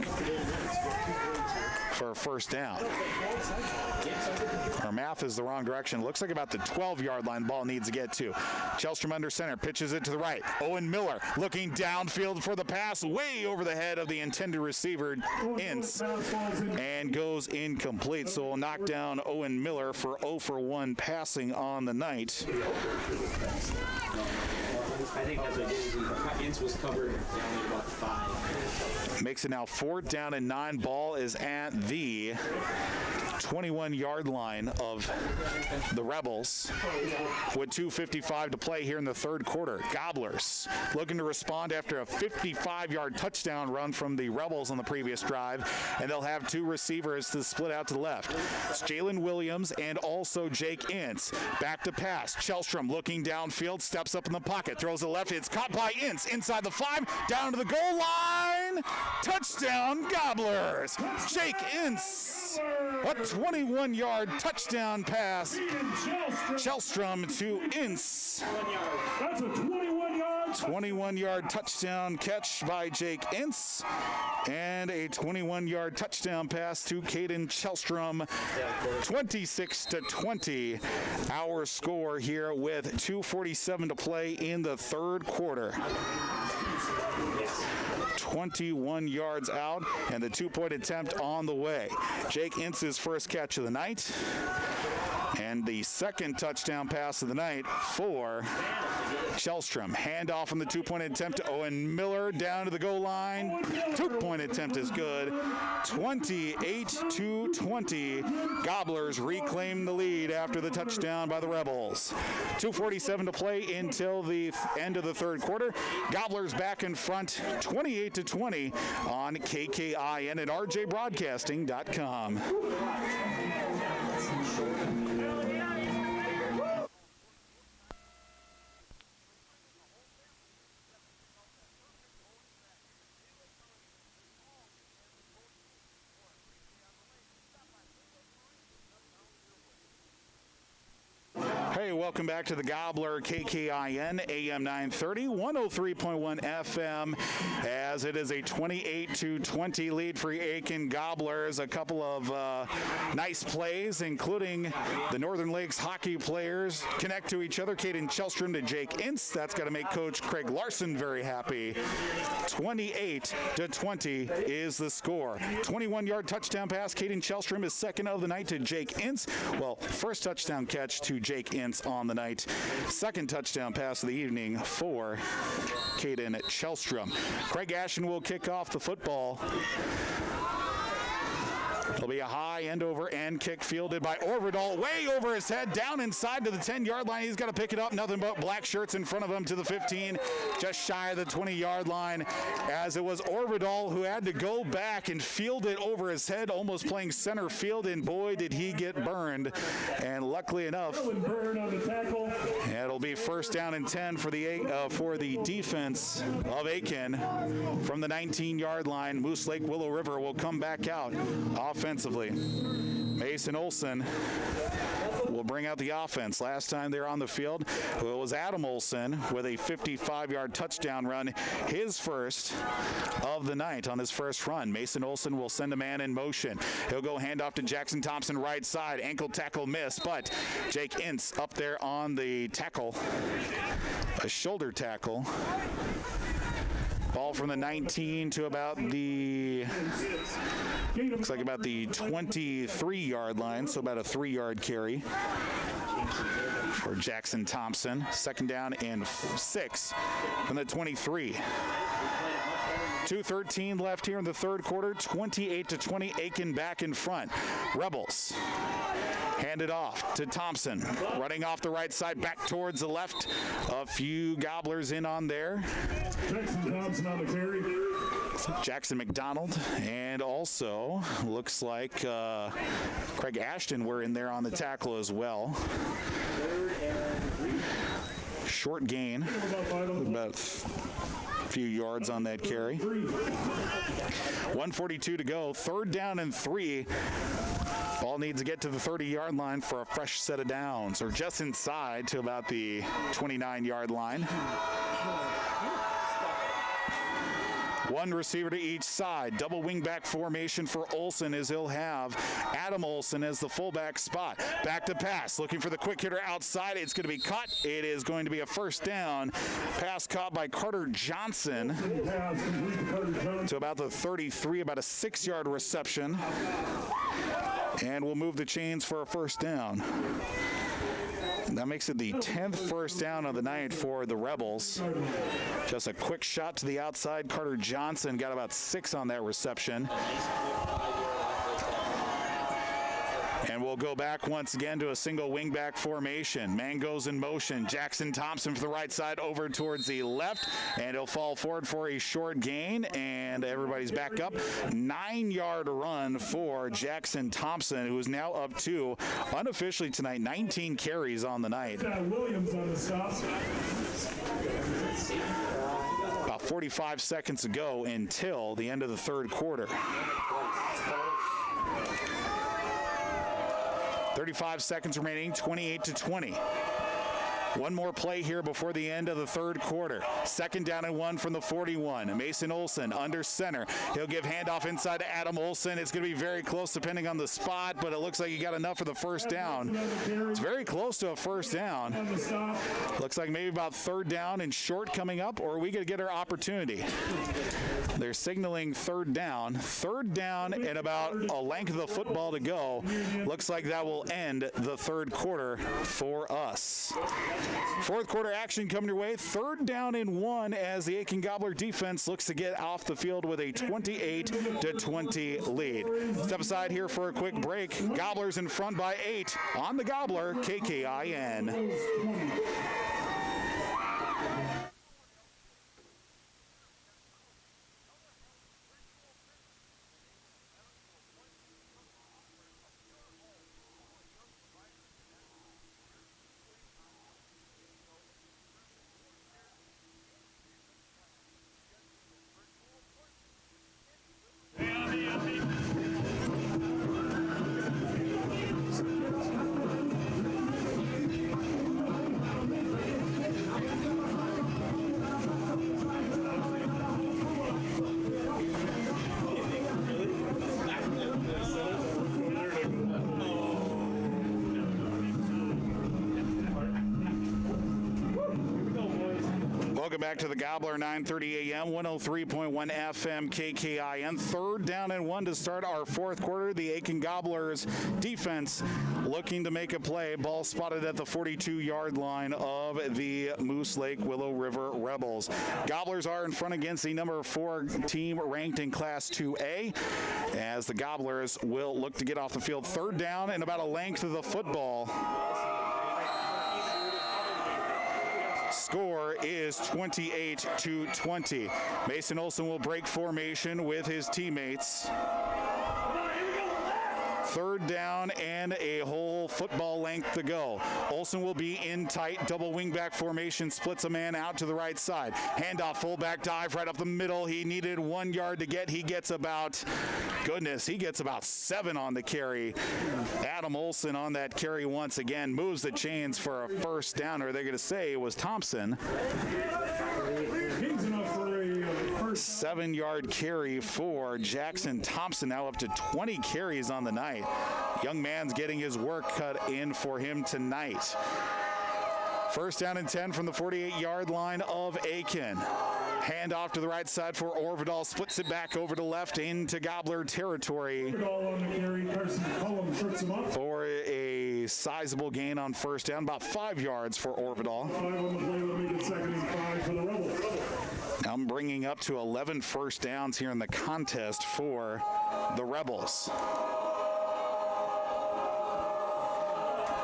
for a 1st down. Our math is the wrong direction. Looks like about the 12-yard line ball needs to get to. Chelstrom under center, pitches it to the right. Owen Miller looking downfield for the pass, way over the head of the intended receiver, Ince, and goes incomplete. So we'll knock down Owen Miller for 0 for 1 passing on the night. I think that's what it is. Ince was covered down at about 5. Makes it now 4th down and 9. Ball is at the 21-yard line of the Rebels with 2:55 to play here in the 3rd quarter. Gobblers looking to respond after a 55-yard touchdown run from the Rebels on the previous drive, and they'll have 2 receivers to split out to the left. It's Jalen Williams and also Jake Ince. Back to pass. Chelstrom looking downfield, steps up in the pocket, throws to the left. It's caught by Ince inside the 5, down to the goal line. Touchdown, Gobblers. Jake Ince. A 21-yard touchdown pass. Chelstrom to Ince. That's a 21-yard. 21-yard touchdown catch by Jake Ince. And a 21-yard touchdown pass to Caden Chelstrom. 26-20. Our score here with 2:47 to play in the 3rd quarter. 21 yards out, and the 2-point attempt on the way. Jake Ince's first catch of the night. And the second touchdown pass of the night for Shellstrom. Handoff on the two-point attempt to Owen Miller down to the goal line. Two-point attempt is good. 28-20. Gobblers reclaim the lead after the touchdown by the Rebels. 2:47 to play until the end of the third quarter. Gobblers back in front, 28-20 on KKIN and RJBroadcasting.com. Hey, welcome back to the Gobbler KKIN AM 930, 103.1 FM, as it is a 28-20 lead for Aitkin Gobblers. A couple of nice plays, including the Northern Lakes hockey players connect to each other. Caden Shellstrom to Jake Ince. That's got to make Coach Craig Larson very happy. 28-20 is the score. 21-yard touchdown pass. Caden Shellstrom is second of the night to Jake Ince. Well, first touchdown catch to Jake Ince on the night. Second touchdown pass of the evening for Caden Shellstrom. Craig Ashton will kick off the football. It'll be a high end-over-end kick fielded by Orvidal, way over his head, down inside to the 10-yard line. He's got to pick it up. Nothing but black shirts in front of him to the 15, just shy of the 20-yard line, as it was Orvidal who had to go back and field it over his head, almost playing center field, and boy, did he get burned. And luckily enough, it'll be first down and 10 for the defense of Aitkin from the 19-yard line. Moose Lake Willow River will come back out offensively. Mason Olson will bring out the offense. Last time they were on the field, it was Adam Olson with a 55-yard touchdown run, his first of the night on his first run. Mason Olson will send a man in motion. He'll go handoff to Jackson Thompson right side. Ankle tackle miss, but Jake Ince up there on the tackle. A shoulder tackle. Ball from the 19 to about the, looks like about the 23-yard line, so about a 3-yard carry for Jackson Thompson. Second down and 6 from the 23. 2:13 left here in the third quarter. 28-20, Aitkin back in front. Rebels hand it off to Thompson, running off the right side, back towards the left. A few Gobblers in on there. Jackson Thompson on the carry. Jackson McDonald, and also looks like Craig Ashton were in there on the tackle as well. Short gain, about a few yards on that carry. 1:42 to go, third down and 3. Ball needs to get to the 30-yard line for a fresh set of downs, or just inside to about the 29-yard line. One receiver to each side. Double wingback formation for Olson, as he'll have Adam Olson as the fullback spot. Back to pass, looking for the quick hitter outside. It's going to be caught. It is going to be a first down. Pass caught by Carter Johnson to about the 33, about a 6-yard reception. And we'll move the chains for a first down. That makes it the 10th first down of the night for the Rebels. Just a quick shot to the outside. Carter Johnson got about 6 on that reception. And we'll go back once again to a single wingback formation. Man goes in motion. Jackson Thompson for the right side over towards the left. And he'll fall forward for a short gain. And everybody's back up. 9-yard run for Jackson Thompson, who is now up to, unofficially tonight, 19 carries on the night. Williams on the stop. About 45 seconds ago until the end of the third quarter. 35 seconds remaining, 28-20. One more play here before the end of the third quarter. 2nd down and 1 from the 41. Mason Olson under center. He'll give handoff inside to Adam Olson. It's going to be very close depending on the spot, but it looks like he got enough for the first down. It's very close to a first down. Looks like maybe about 3rd down and short coming up, or are we going to get our opportunity? They're signaling 3rd down. 3rd down and about a length of the football to go. Looks like that will end the 3rd quarter for us. 4th quarter action coming your way. 3rd down and 1 as the Aitkin Gobbler defense looks to get off the field with a 28-20 lead. Step aside here for a quick break. Gobblers in front by 8 on the Gobbler, KKIN. Welcome back to the Gobbler, 9:30 a.m., 103.1 FM, KKIN. 3rd down and 1 to start our 4th quarter. The Aitkin Gobblers defense looking to make a play. Ball spotted at the 42-yard line of the Moose Lake Willow River Rebels. Gobblers are in front against the number 4 team ranked in Class 2A, as the Gobblers will look to get off the field. 3rd down and about a length of the football. Score is 28-20. Mason Olson will break formation with his teammates. 3rd down and a whole football length to go. Olson will be in tight double wingback formation, splits a man out to the right side. Handoff, fullback dive right up the middle. He needed 1 yard to get. He gets about, he gets about 7 on the carry. Adam Olson on that carry once again moves the chains for a first down, or they're going to say it was Thompson. 7-yard carry for Jackson Thompson, now up to 20 carries on the night. Young man's getting his work cut in for him tonight. 1st down and 10 from the 48-yard line of Aitkin. Hand off to the right side for Orvidal, splits it back over to left into Gobbler territory for a sizable gain on 1st down, about 5 yards for Orvidal. I'm bringing up to 11 first downs here in the contest for the Rebels.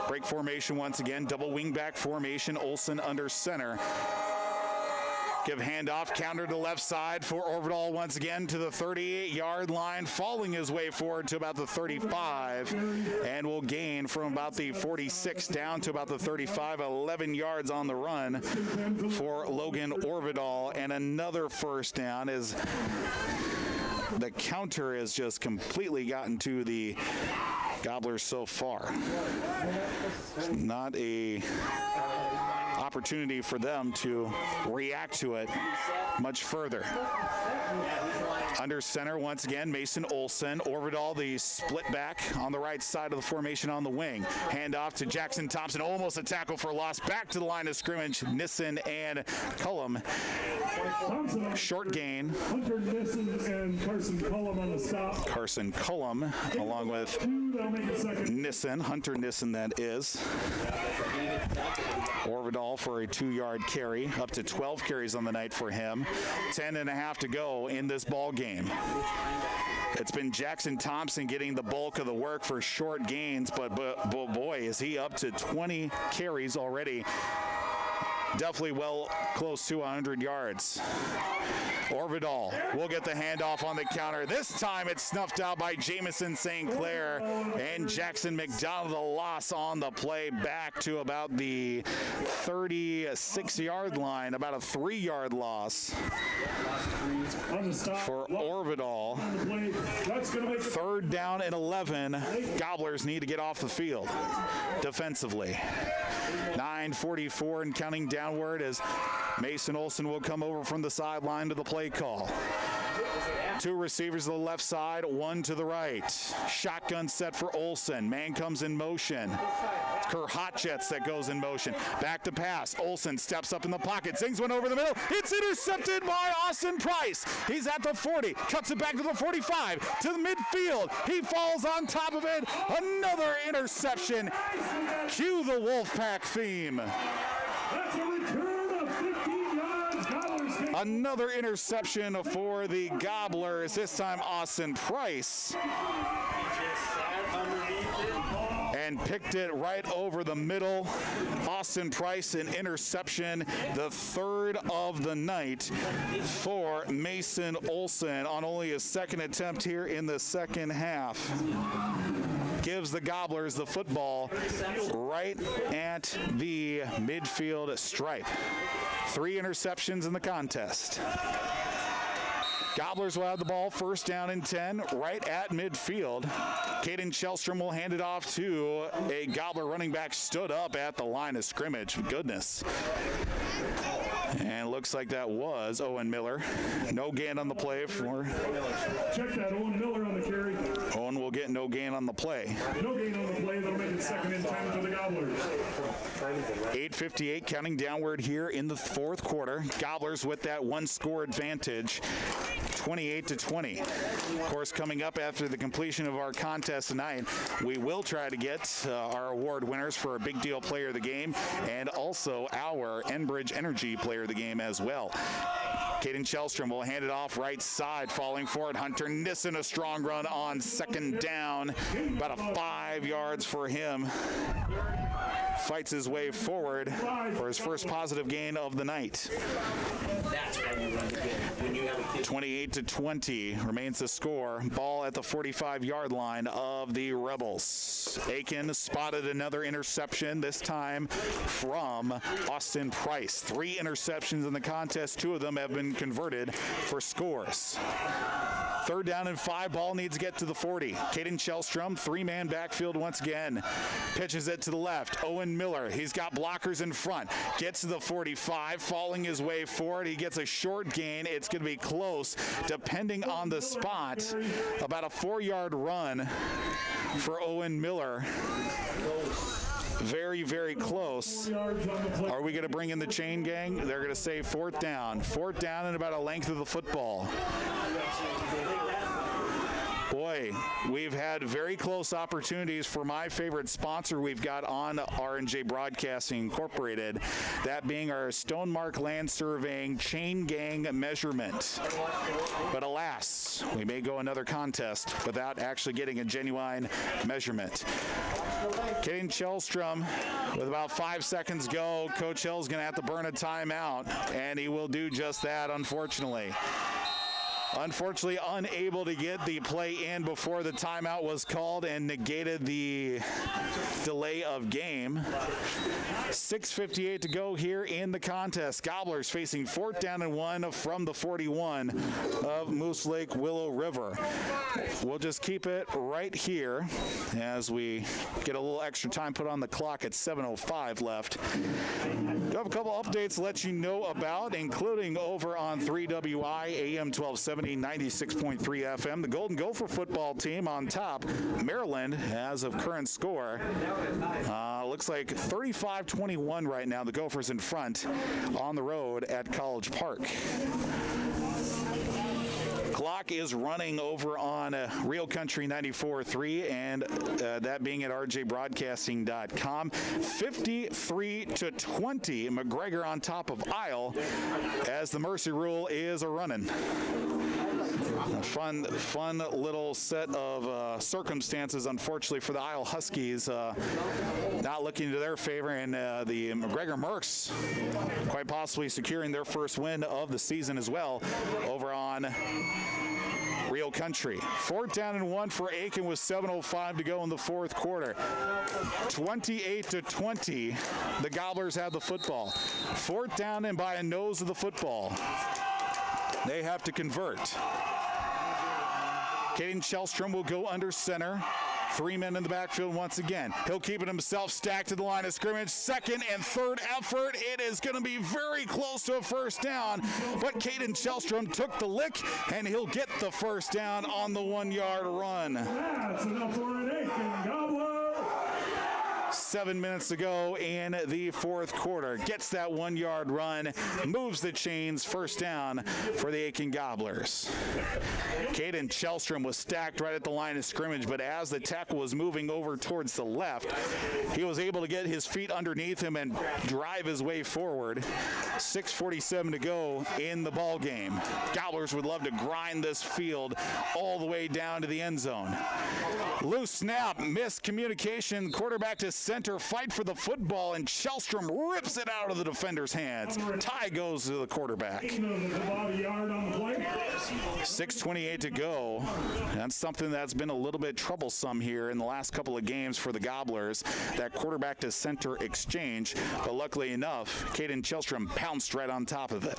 Break formation once again, double wingback formation, Olson under center. Give handoff, counter to left side for Orvidal once again to the 38-yard line, falling his way forward to about the 35, and will gain from about the 46 down to about the 35, 11 yards on the run for Logan Orvidal, and another first down as the counter has just completely gotten to the Gobblers so far. Not a opportunity for them to react to it much further. Under center once again, Mason Olson. Orvidal, the split back on the right side of the formation on the wing. Hand off to Jackson Thompson, almost a tackle for loss. Back to the line of scrimmage, Nissen and Cullum. Short gain. Hunter Nissen and Carson Cullum on the stop. Carson Cullum along with Nissen, Hunter Nissen that is. Orvidal for a 2-yard carry, up to 12 carries on the night for him. 10.5 to go in this ball game. It's been Jackson Thompson getting the bulk of the work for short gains, but boy, is he up to 20 carries already. definitely well close to 100 yards. Orvidal will get the handoff on the counter. This time it's snuffed out by Jamison St. Clair, and Jackson McDonald a loss on the play back to about the 36-yard line, about a 3-yard loss for Orvidal. Third down and 11. Gobblers need to get off the field defensively. 9:44 and counting downward as Mason Olson will come over from the sideline to the play call. Two receivers to the left side, one to the right. Shotgun set for Olson. Man comes in motion. It's Kerr Hotjets that goes in motion. Back to pass. Olson steps up in the pocket. Zings one over the middle. It's intercepted by Austin Price. He's at the 40. Cuts it back to the 45. To the midfield. He falls on top of it. Another interception. Cue the Wolfpack theme. That's a return of 15 yards. Gobblers take Another interception for the Gobblers. This time Austin Price. And picked it right over the middle. Austin Price, an interception, the third of the night for Mason Olson on only his second attempt here in the second half. Gives the Gobblers the football right at the midfield stripe. 3 interceptions in the contest. Gobblers will have the ball first down and 10 right at midfield. Caden Shellstrom will hand it off to a Gobbler running back stood up at the line of scrimmage. Goodness. And looks like that was Owen Miller. No gain on the play for... Check that, Owen Miller on the carry. Owen will get no gain on the play. No gain on the play. That'll make it second and 10 for the Gobblers. 8:58 counting downward here in the fourth quarter. Gobblers with that one-score advantage. 28-20. Of course, coming up after the completion of our contest tonight, we will try to get our award winners for a Big Deal Player of the Game and also our Enbridge Energy Player of the Game as well. Caden Shellstrom will hand it off right side, falling for it. Hunter Nissen, a strong run on second down. About a 5 yards for him. Fights his way forward for his first positive gain of the night. 28-20 remains the score. Ball at the 45-yard line of the Rebels. Aitkin spotted another interception, this time from Austin Price. 3 interceptions in the contest. 2 of them have been converted for scores. Third down and 5. Ball needs to get to the 40. Caden Shellstrom, 3-man backfield once again. Pitches it to the left. Owen Miller, he's got blockers in front. Gets to the 45, falling his way forward. He gets a short gain. It's going to be close, depending on the spot. About a 4-yard run for Owen Miller. Very, very close. Are we going to bring in the chain gang? They're going to say fourth down. Fourth down and about a length of the football. Boy, we've had very close opportunities for my favorite sponsor we've got on R&J Broadcasting Incorporated, that being our Stonemark Land Surveying Chain Gang measurement. But alas, we may go another contest without actually getting a genuine measurement. Caden Shellstrom, with about 5 seconds go, Coach Hill's going to have to burn a timeout, and he will do just that, unfortunately. Unfortunately, unable to get the play in before the timeout was called and negated the delay of game. 6:58 to go here in the contest. Gobblers facing fourth down and 1 from the 41 of Moose Lake Willow River. We'll just keep it right here as we get a little extra time put on the clock at 7:05 left. We have a couple updates to let you know about, including over on 3WI AM 1270. 96.3 FM. The Golden Gopher football team on top. Maryland, as of current score, looks like 35-21 right now. The Gophers in front on the road at College Park. Clock is running over on Real Country 94.3, and that being at rjbroadcasting.com. 53-20, McGregor on top of Isle as the Mercy Rule is a-running. A fun little set of circumstances, unfortunately, for the Isle Huskies. Not looking to their favor, and the McGregor Mercs quite possibly securing their first win of the season as well over on Real Country. 4th down and 1 for Aitkin with 7:05 to go in the fourth quarter. 28-20, the Gobblers have the football. 4th down and by a nose of the football. They have to convert. Caden Shellstrom will go under center. 3 men in the backfield once again. He'll keep it himself, stacked to the line of scrimmage. Second and third effort. It is going to be very close to a first down, but Caden Shellstrom took the lick, and he'll get the first down on the 1-yard run. That's enough for an Aitkin Gobbler. 7 minutes to go in the fourth quarter. Gets that 1-yard run, moves the chains, first down for the Aitkin Gobblers. Caden Shellstrom was stacked right at the line of scrimmage, but as the tackle was moving over towards the left, he was able to get his feet underneath him and drive his way forward. 6:47 to go in the ball game. Gobblers would love to grind this field all the way down to the end zone. Loose snap, miscommunication, quarterback to center, fight for the football, and Shellstrom rips it out of the defender's hands. Tie goes to the quarterback. 6:28 to go. That's something that's been a little bit troublesome here in the last couple of games for the Gobblers, that quarterback to center exchange, but luckily enough, Caden Shellstrom pounced right on top of it.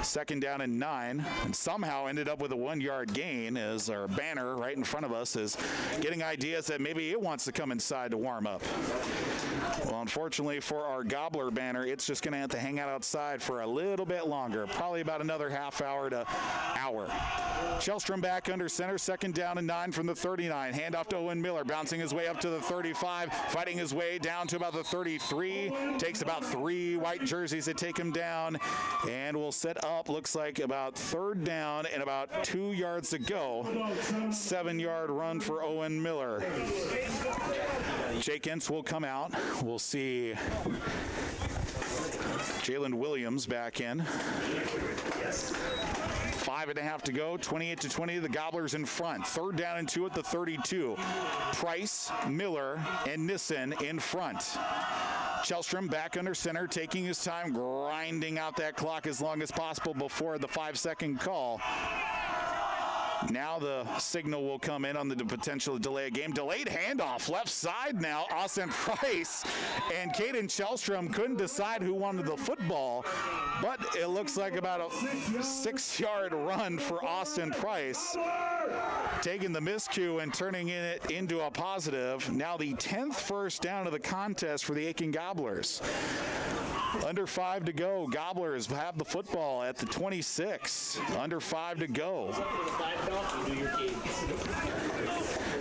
2nd down and 9, and somehow ended up with a 1-yard gain as our banner right in front of us is getting ideas that maybe it wants to come inside to warm up. Well, unfortunately for our Gobbler banner, it's just going to have to hang out outside for a little bit longer, probably about another half hour to hour. Shellstrom back under center, 2nd down and 9 from the 39. Handoff to Owen Miller, bouncing his way up to the 35, fighting his way down to about the 33. Takes about 3 white jerseys to take him down, and will set up, looks like about 3rd down and about 2 yards to go. 7-yard run for Owen Miller. Jake Entz will come out. We'll see Jalen Williams back in. 5.5 to go, 28-20, the Gobblers in front. 3rd down and 2 at the 32. Price, Miller, and Nissen in front. Shellstrom back under center, taking his time, grinding out that clock as long as possible before the 5-second call. Now the signal will come in on the potential delay of game. Delayed handoff, left side now, Austin Price. And Caden Shellstrom couldn't decide who wanted the football, but it looks like about a 6-yard run for Austin Price. Taking the miscue and turning it into a positive. Now the 10th first down of the contest for the Aitkin Gobblers. Under 5 to go. Gobblers have the football at the 26. Under 5 to go.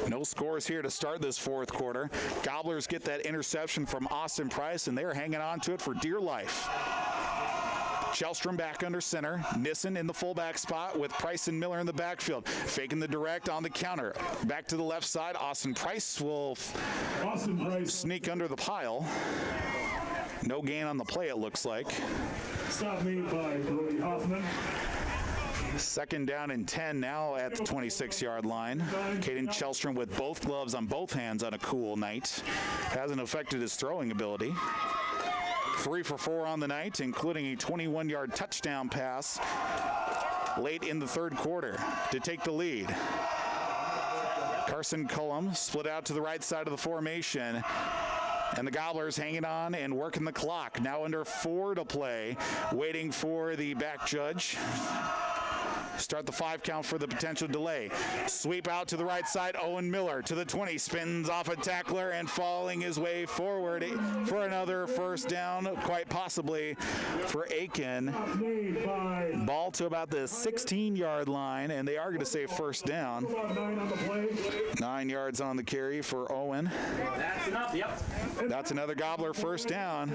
No scores here to start this fourth quarter. Gobblers get that interception from Austin Price, and they're hanging on to it for dear life. Shellstrom back under center. Nissen in the fullback spot with Price and Miller in the backfield. Faking the direct on the counter. Back to the left side. Austin Price will sneak under the pile. No gain on the play, it looks like. Stop made by Brody Hoffman. 2nd down and 10 now at the 26-yard line. Caden Shellstrom with both gloves on both hands on a cool night. Hasn't affected his throwing ability. 3 for 4 on the night, including a 21-yard touchdown pass late in the 3rd quarter to take the lead. Carson Cullum split out to the right side of the formation. And the Gobblers hanging on and working the clock. Now under 4 to play, waiting for the back judge. Start the 5 count for the potential delay. Sweep out to the right side. Owen Miller to the 20. Spins off a tackler and falling his way forward for another first down, quite possibly for Aitkin. Ball to about the 16-yard line, and they are going to say first down. 9 yards on the carry for Owen. That's enough, yep. That's another Gobbler first down.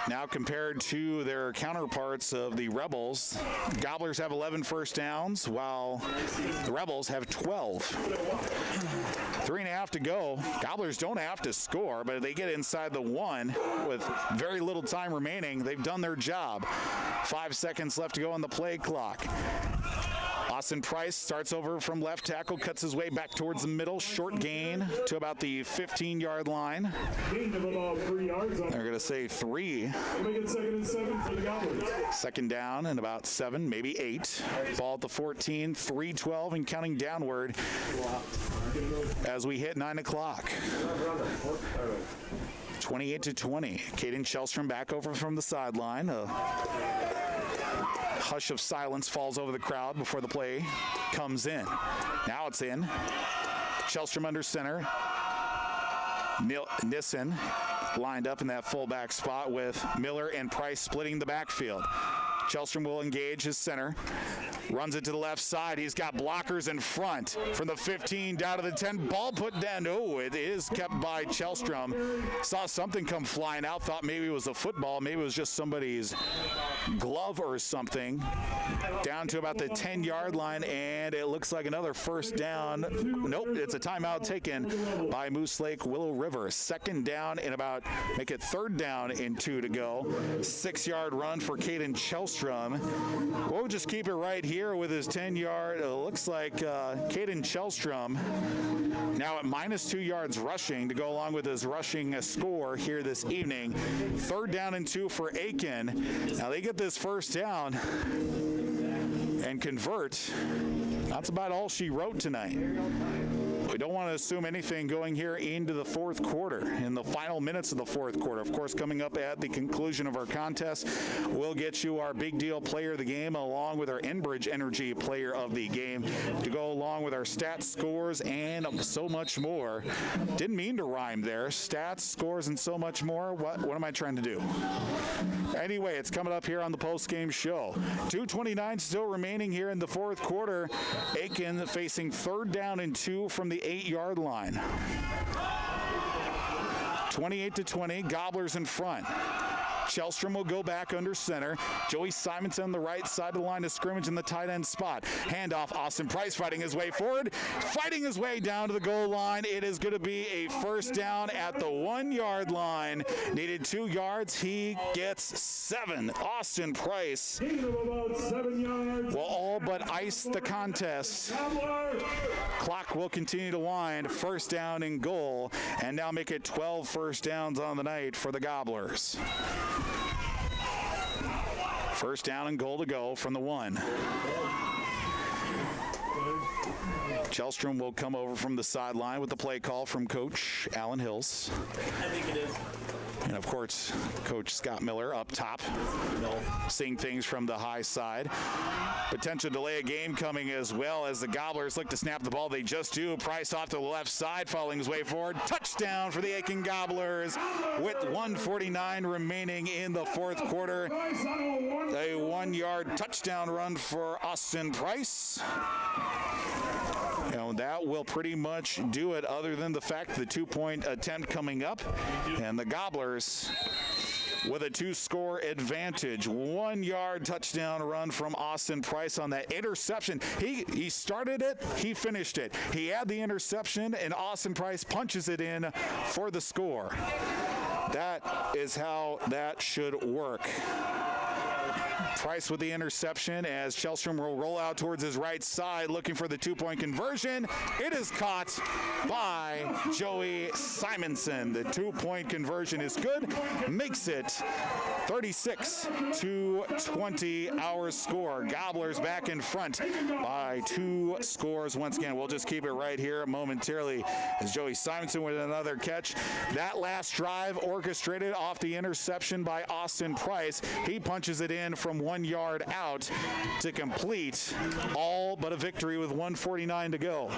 Now compared to their counterparts of the Rebels, Gobblers have 11 first downs, while the Rebels have 12. 3.5 to go. Gobblers don't have to score, but they get inside the 1 with very little time remaining. They've done their job. 5 seconds left to go on the play clock. Austin Price starts over from left tackle, cuts his way back towards the middle. Short gain to about the 15-yard line. Gain of about 3 yards. They're going to say 3. We'll make it 2nd and 7 for the Gobblers. Second down and about 7, maybe 8. Ball at the 14, 3:12 and counting downward as we hit 9 o'clock. 28-20. Caden Shellstrom back over from the sideline. A hush of silence falls over the crowd before the play comes in. Now it's in. Shellstrom under center. Nissen lined up in that fullback spot with Miller and Price splitting the backfield. Shellstrom will engage his center. Runs it to the left side. He's got blockers in front from the 15 down to the 10. Ball put down. Oh, it is kept by Shellstrom. Saw something come flying out. Thought maybe it was a football. Maybe it was just somebody's glove or something. Down to about the 10-yard line, and it looks like another first down. Nope, it's a timeout taken by Moose Lake Willow River. Second down and about, make it 3rd down and 2 to go. 6-yard run for Caden Shellstrom. We'll just keep it right here with his 10-yard. It looks like Caden Shellstrom now at -2 yards rushing to go along with his rushing score here this evening. 3rd down and 2 for Aitkin. Now they get this first down and convert. That's about all she wrote tonight. We don't want to assume anything going here into the 4th quarter, in the final minutes of the 4th quarter. Of course, coming up at the conclusion of our contest, we'll get you our big deal player of the game along with our Enbridge Energy player of the game to go along with our stats, scores, and so much more. Didn't mean to rhyme there. Stats, scores, and so much more. What am I trying to do? Anyway, it's coming up here on the post-game show. 2:29 still remaining here in the 4th quarter. Aitkin facing 3rd down and 2 from the 8-yard line. 28-20, Gobblers in front. Shellstrom will go back under center. Joey Simonson on the right side of the line of scrimmage in the tight end spot. Handoff, Austin Price fighting his way forward, fighting his way down to the goal line. It is going to be a first down at the 1-yard line. Needed 2 yards. He gets 7. Austin Price will all but ice the contest. Clock will continue to wind. First down and goal, and now make it 12 first downs on the night for the Gobblers. First down and goal to go from the 1. Shellstrom will come over from the sideline with the play call from Coach Alan Hills. I think it is. And of course, Coach Scott Miller up top, seeing things from the high side. Potential delay of game coming as well as the Gobblers look to snap the ball. They just do. Price off to the left side, following his way forward. Touchdown for the Aitkin Gobblers with 1:49 remaining in the 4th quarter. A 1-yard touchdown run for Austin Price. And that will pretty much do it, other than the fact the 2-point attempt coming up. And the Gobblers with a 2-score advantage. 1-yard touchdown run from Austin Price on that interception. He started it, he finished it. He had the interception, and Austin Price punches it in for the score. That is how that should work. Price with the interception as Shellstrom will roll out towards his right side looking for the 2-point conversion. It is caught by Joey Simonson. The 2-point conversion is good. Makes it 36-20 our score. Gobblers back in front by 2 scores once again. We'll just keep it right here momentarily as Joey Simonson with another catch. That last drive orchestrated off the interception by Austin Price. He punches it in from 1 yard out to complete, all but a victory with 1:49 to go.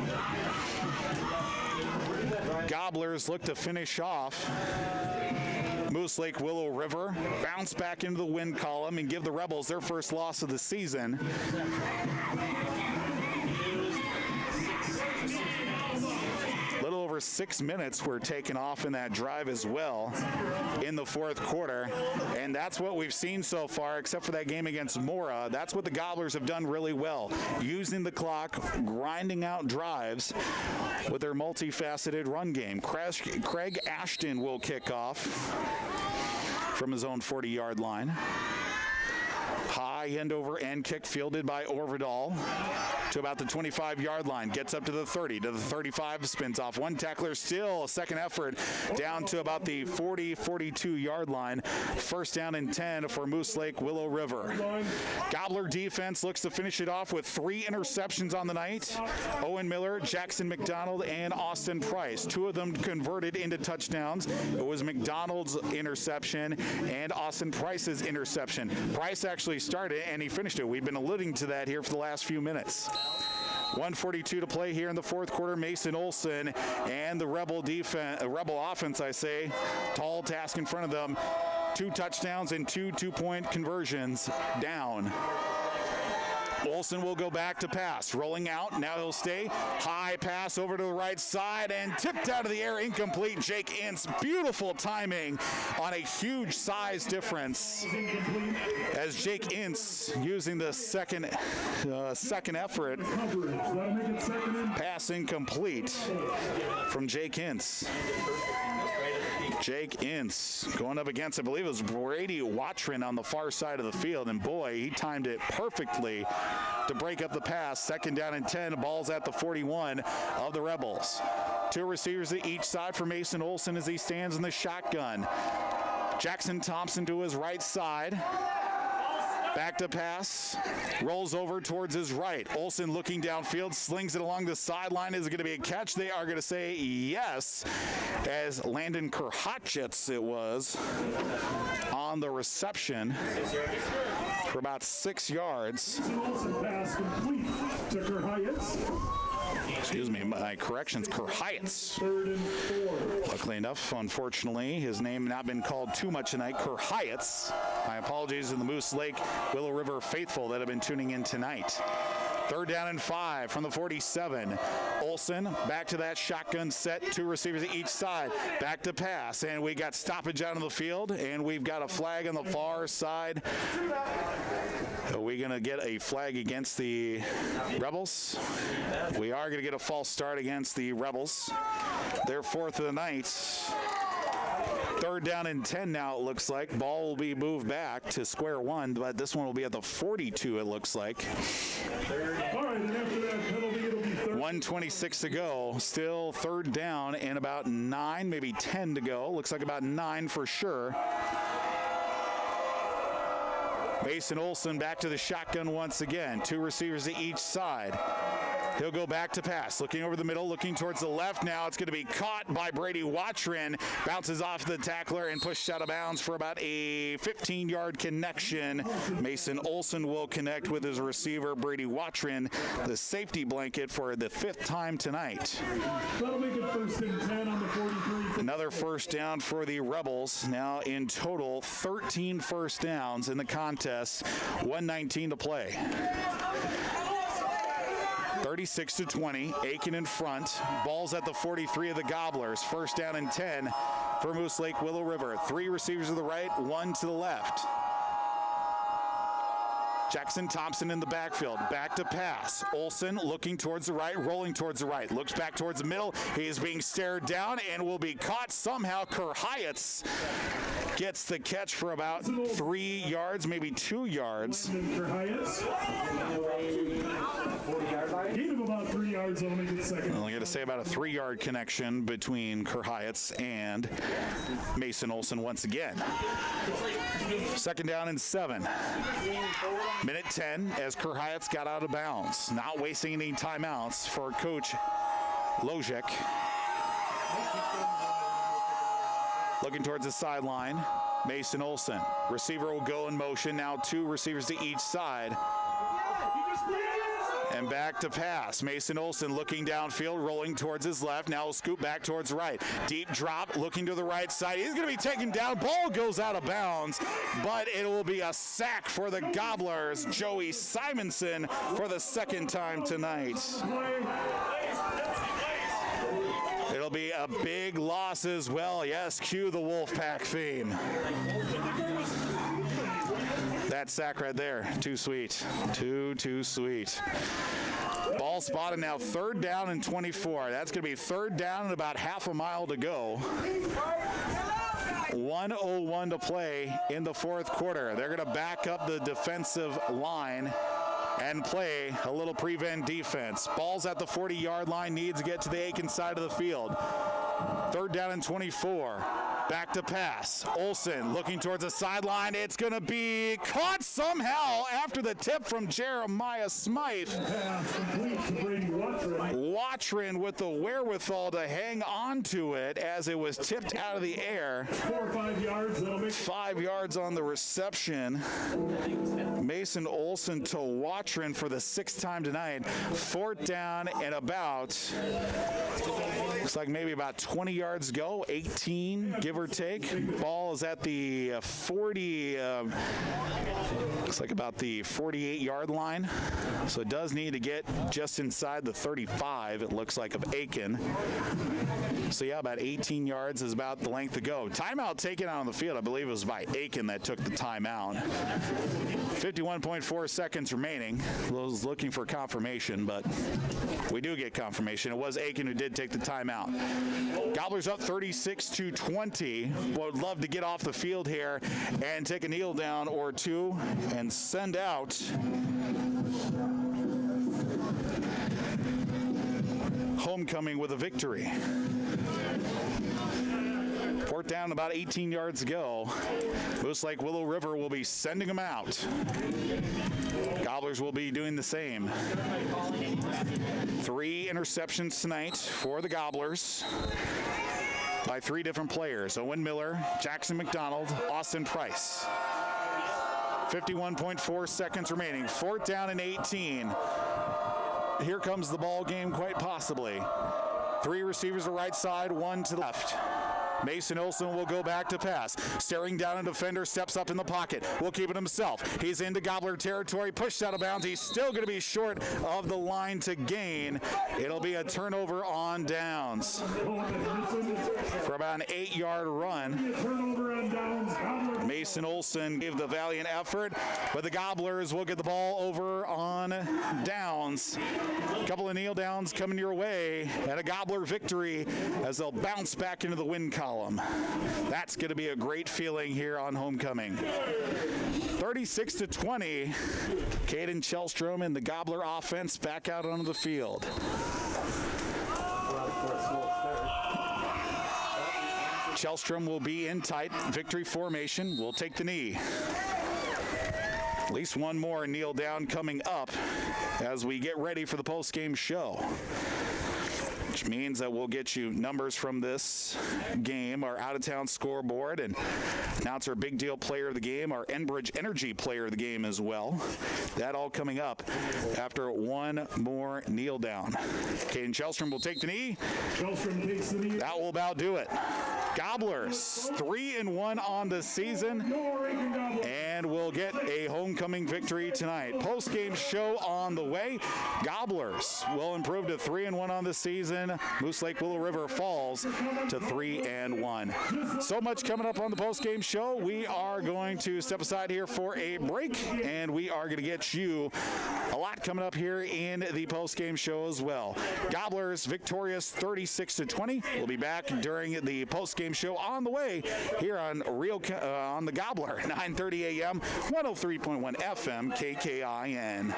Gobblers look to finish off. Moose Lake Willow River bounce back into the win column and give the Rebels their first loss of the season. Little over over 6 minutes were taken off in that drive as well in the fourth quarter. And that's what we've seen so far, except for that game against Mora. That's what the Gobblers have done really well, using the clock, grinding out drives with their multifaceted run game. Craig Ashton will kick off from his own 40-yard line. High end over end kick fielded by Orvidal to about the 25-yard line. Gets up to the 30, to the 35, spins off one tackler. Still a second effort down to about the 42-yard line. First down and 10 for Moose Lake Willow River. Gobbler defense looks to finish it off with 3 interceptions on the night. Owen Miller, Jackson McDonald, and Austin Price. 2 of them converted into touchdowns. It was McDonald's interception and Austin Price's interception. Price actually started and he finished it. We've been alluding to that here for the last few minutes. 1:42 to play here in the fourth quarter. Mason Olson and the Rebel offense, tall task in front of them. 2 touchdowns and 2 two-point conversions down. Olson will go back to pass. Rolling out. Now he'll stay. High pass over to the right side and tipped out of the air. Incomplete. Jake Ince. Beautiful timing on a huge size difference. As Jake Ince using the second effort. Pass incomplete from Jake Ince. Jake Ince going up against, I believe it was Brady Watrin on the far side of the field. And boy, he timed it perfectly to break up the pass. Second down and 10. Ball's at the 41 of the Rebels. 2 receivers at each side for Mason Olson as he stands in the shotgun. Jackson Thompson to his right side. Back to pass, rolls over towards his right. Olson looking downfield, slings it along the sideline. Is it going to be a catch? They are going to say yes, as Landon Kerhatchitz it was on the reception for about 6 yards. Pass complete to Kerhatchitz. Excuse me, my corrections, Kerhatchitz. 3rd and 4. Luckily enough, unfortunately, his name not been called too much tonight. Kerhatchitz. My apologies to the Moose Lake Willow River faithful that have been tuning in tonight. 3rd down and 5 from the 47. Olson back to that shotgun set. 2 receivers at each side. Back to pass. And we got stoppage out on the field. And we've got a flag on the far side. Are we going to get a flag against the Rebels? We are going to get a false start against the Rebels. Their 4th of the night. 3rd down and 10 now, it looks like. Ball will be moved back to square one, but this one will be at the 42, it looks like. All right, and after that penalty, it'll be 1:26 to go. Still 3rd down and about 9, maybe 10 to go. Looks like about 9 for sure. Mason Olson back to the shotgun once again. 2 receivers at each side. He'll go back to pass. Looking over the middle, looking towards the left. Now it's going to be caught by Brady Watrin. Bounces off the tackler and pushed out of bounds for about a 15-yard connection. Mason Olson will connect with his receiver, Brady Watrin, the safety blanket for the 5th time tonight. That'll make it 1st and 10 on the 43. Another first down for the Rebels. Now in total, 13 first downs in the contest. 1:19 to play. 36-20, Aitkin in front. Ball's at the 43 of the Gobblers. First down and 10 for Moose Lake Willow River. 3 receivers to the right, 1 to the left. Jackson Thompson in the backfield, back to pass. Olson looking towards the right, rolling towards the right. Looks back towards the middle. He is being stared down and will be caught somehow. Kerhatchitz gets the catch for about 3 yards, maybe 2 yards. Gain of about 3 yards, I'll make it second. I'm going to say about a 3-yard connection between Kerhatchitz and Mason Olson once again. Second down and 7. Minute 10 as Kerhatchitz got out of bounds. Not wasting any timeouts for Coach Lozic. Looking towards the sideline, Mason Olson. Receiver will go in motion. Now 2 receivers to each side. And back to pass. Mason Olson looking downfield, rolling towards his left. Now he'll scoop back towards the right. Deep drop, looking to the right side. He's going to be taken down. Ball goes out of bounds, but it will be a sack for the Gobblers. Joey Simonson for the 2nd time tonight. It'll be a big loss as well. Yes, cue the Wolfpack theme. That sack right there, too sweet. Too sweet. Ball spotted now, 3rd down and 24. That's going to be 3rd down and about half a mile to go. 1:01 to play in the 4th quarter. They're going to back up the defensive line and play a little prevent defense. Ball's at the 40-yard line, needs to get to the Aitkin side of the field. 3rd down and 24. Back to pass. Olsen looking towards the sideline. It's going to be caught somehow after the tip from Jeremiah Smythe. Watron with the wherewithal to hang on to it as it was tipped out of the air. 4 or 5 yards. 5 yards on the reception. Mason Olsen to Watron for the 6th time tonight. 4th down and about, looks like maybe about 20 yards go, 18, give or take. Ball is at the 40, looks like about the 48-yard line. So it does need to get just inside the 35, it looks like, of Aitkin. So yeah, about 18 yards is about the length to go. Timeout taken out on the field, I believe it was by Aitkin that took the timeout. 51.4 seconds remaining. I was looking for confirmation, but we do get confirmation. It was Aitkin who did take the timeout. Gobblers up 36-20. Would love to get off the field here and take a kneel down or two and send out homecoming with a victory. 4th down, about 18 yards to go. Looks like Willow River will be sending them out. Gobblers will be doing the same. 3 interceptions tonight for the Gobblers by 3 different players: Owen Miller, Jackson McDonald, Austin Price. 51.4 seconds remaining. 4th down and 18. Here comes the ball game, quite possibly. 3 receivers to the right side, 1 to the left. Mason Olsen will go back to pass. Staring down a defender, steps up in the pocket. Will keep it himself. He's into Gobbler territory, pushed out of bounds. He's still going to be short of the line to gain. It'll be a turnover on downs for about an 8-yard run. Mason Olsen gave the valiant effort, but the Gobblers will get the ball over on downs. A couple of kneel downs coming your way, and a Gobbler victory as they'll bounce back into the win column. That's going to be a great feeling here on homecoming. 36-20. Caden Chelstrom and the Gobbler offense back out onto the field. Chelstrom will be in tight victory formation. Will take the knee. At least one more kneel down coming up as we get ready for the post-game show, which means that we'll get you numbers from this game, our out-of-town scoreboard, and announce our big deal player of the game, our Enbridge Energy player of the game as well. That all coming up after one more kneel down. Caden Chelstrom will take the knee. Chelstrom takes the knee. That will about do it. Gobblers 3-1 on the season, and we'll get a homecoming victory tonight. Post-game show on the way. Gobblers will improve to 3-1 on the season. Moose Lake Willow River falls to 3-1. So much coming up on the post-game show. We are going to step aside here for a break, and we are going to get you a lot coming up here in the post-game show as well. Gobblers victorious 36-20. We'll be back during the post-game show on the way here on on the Gobbler, 9:30 a.m., 103.1 FM, KKIN.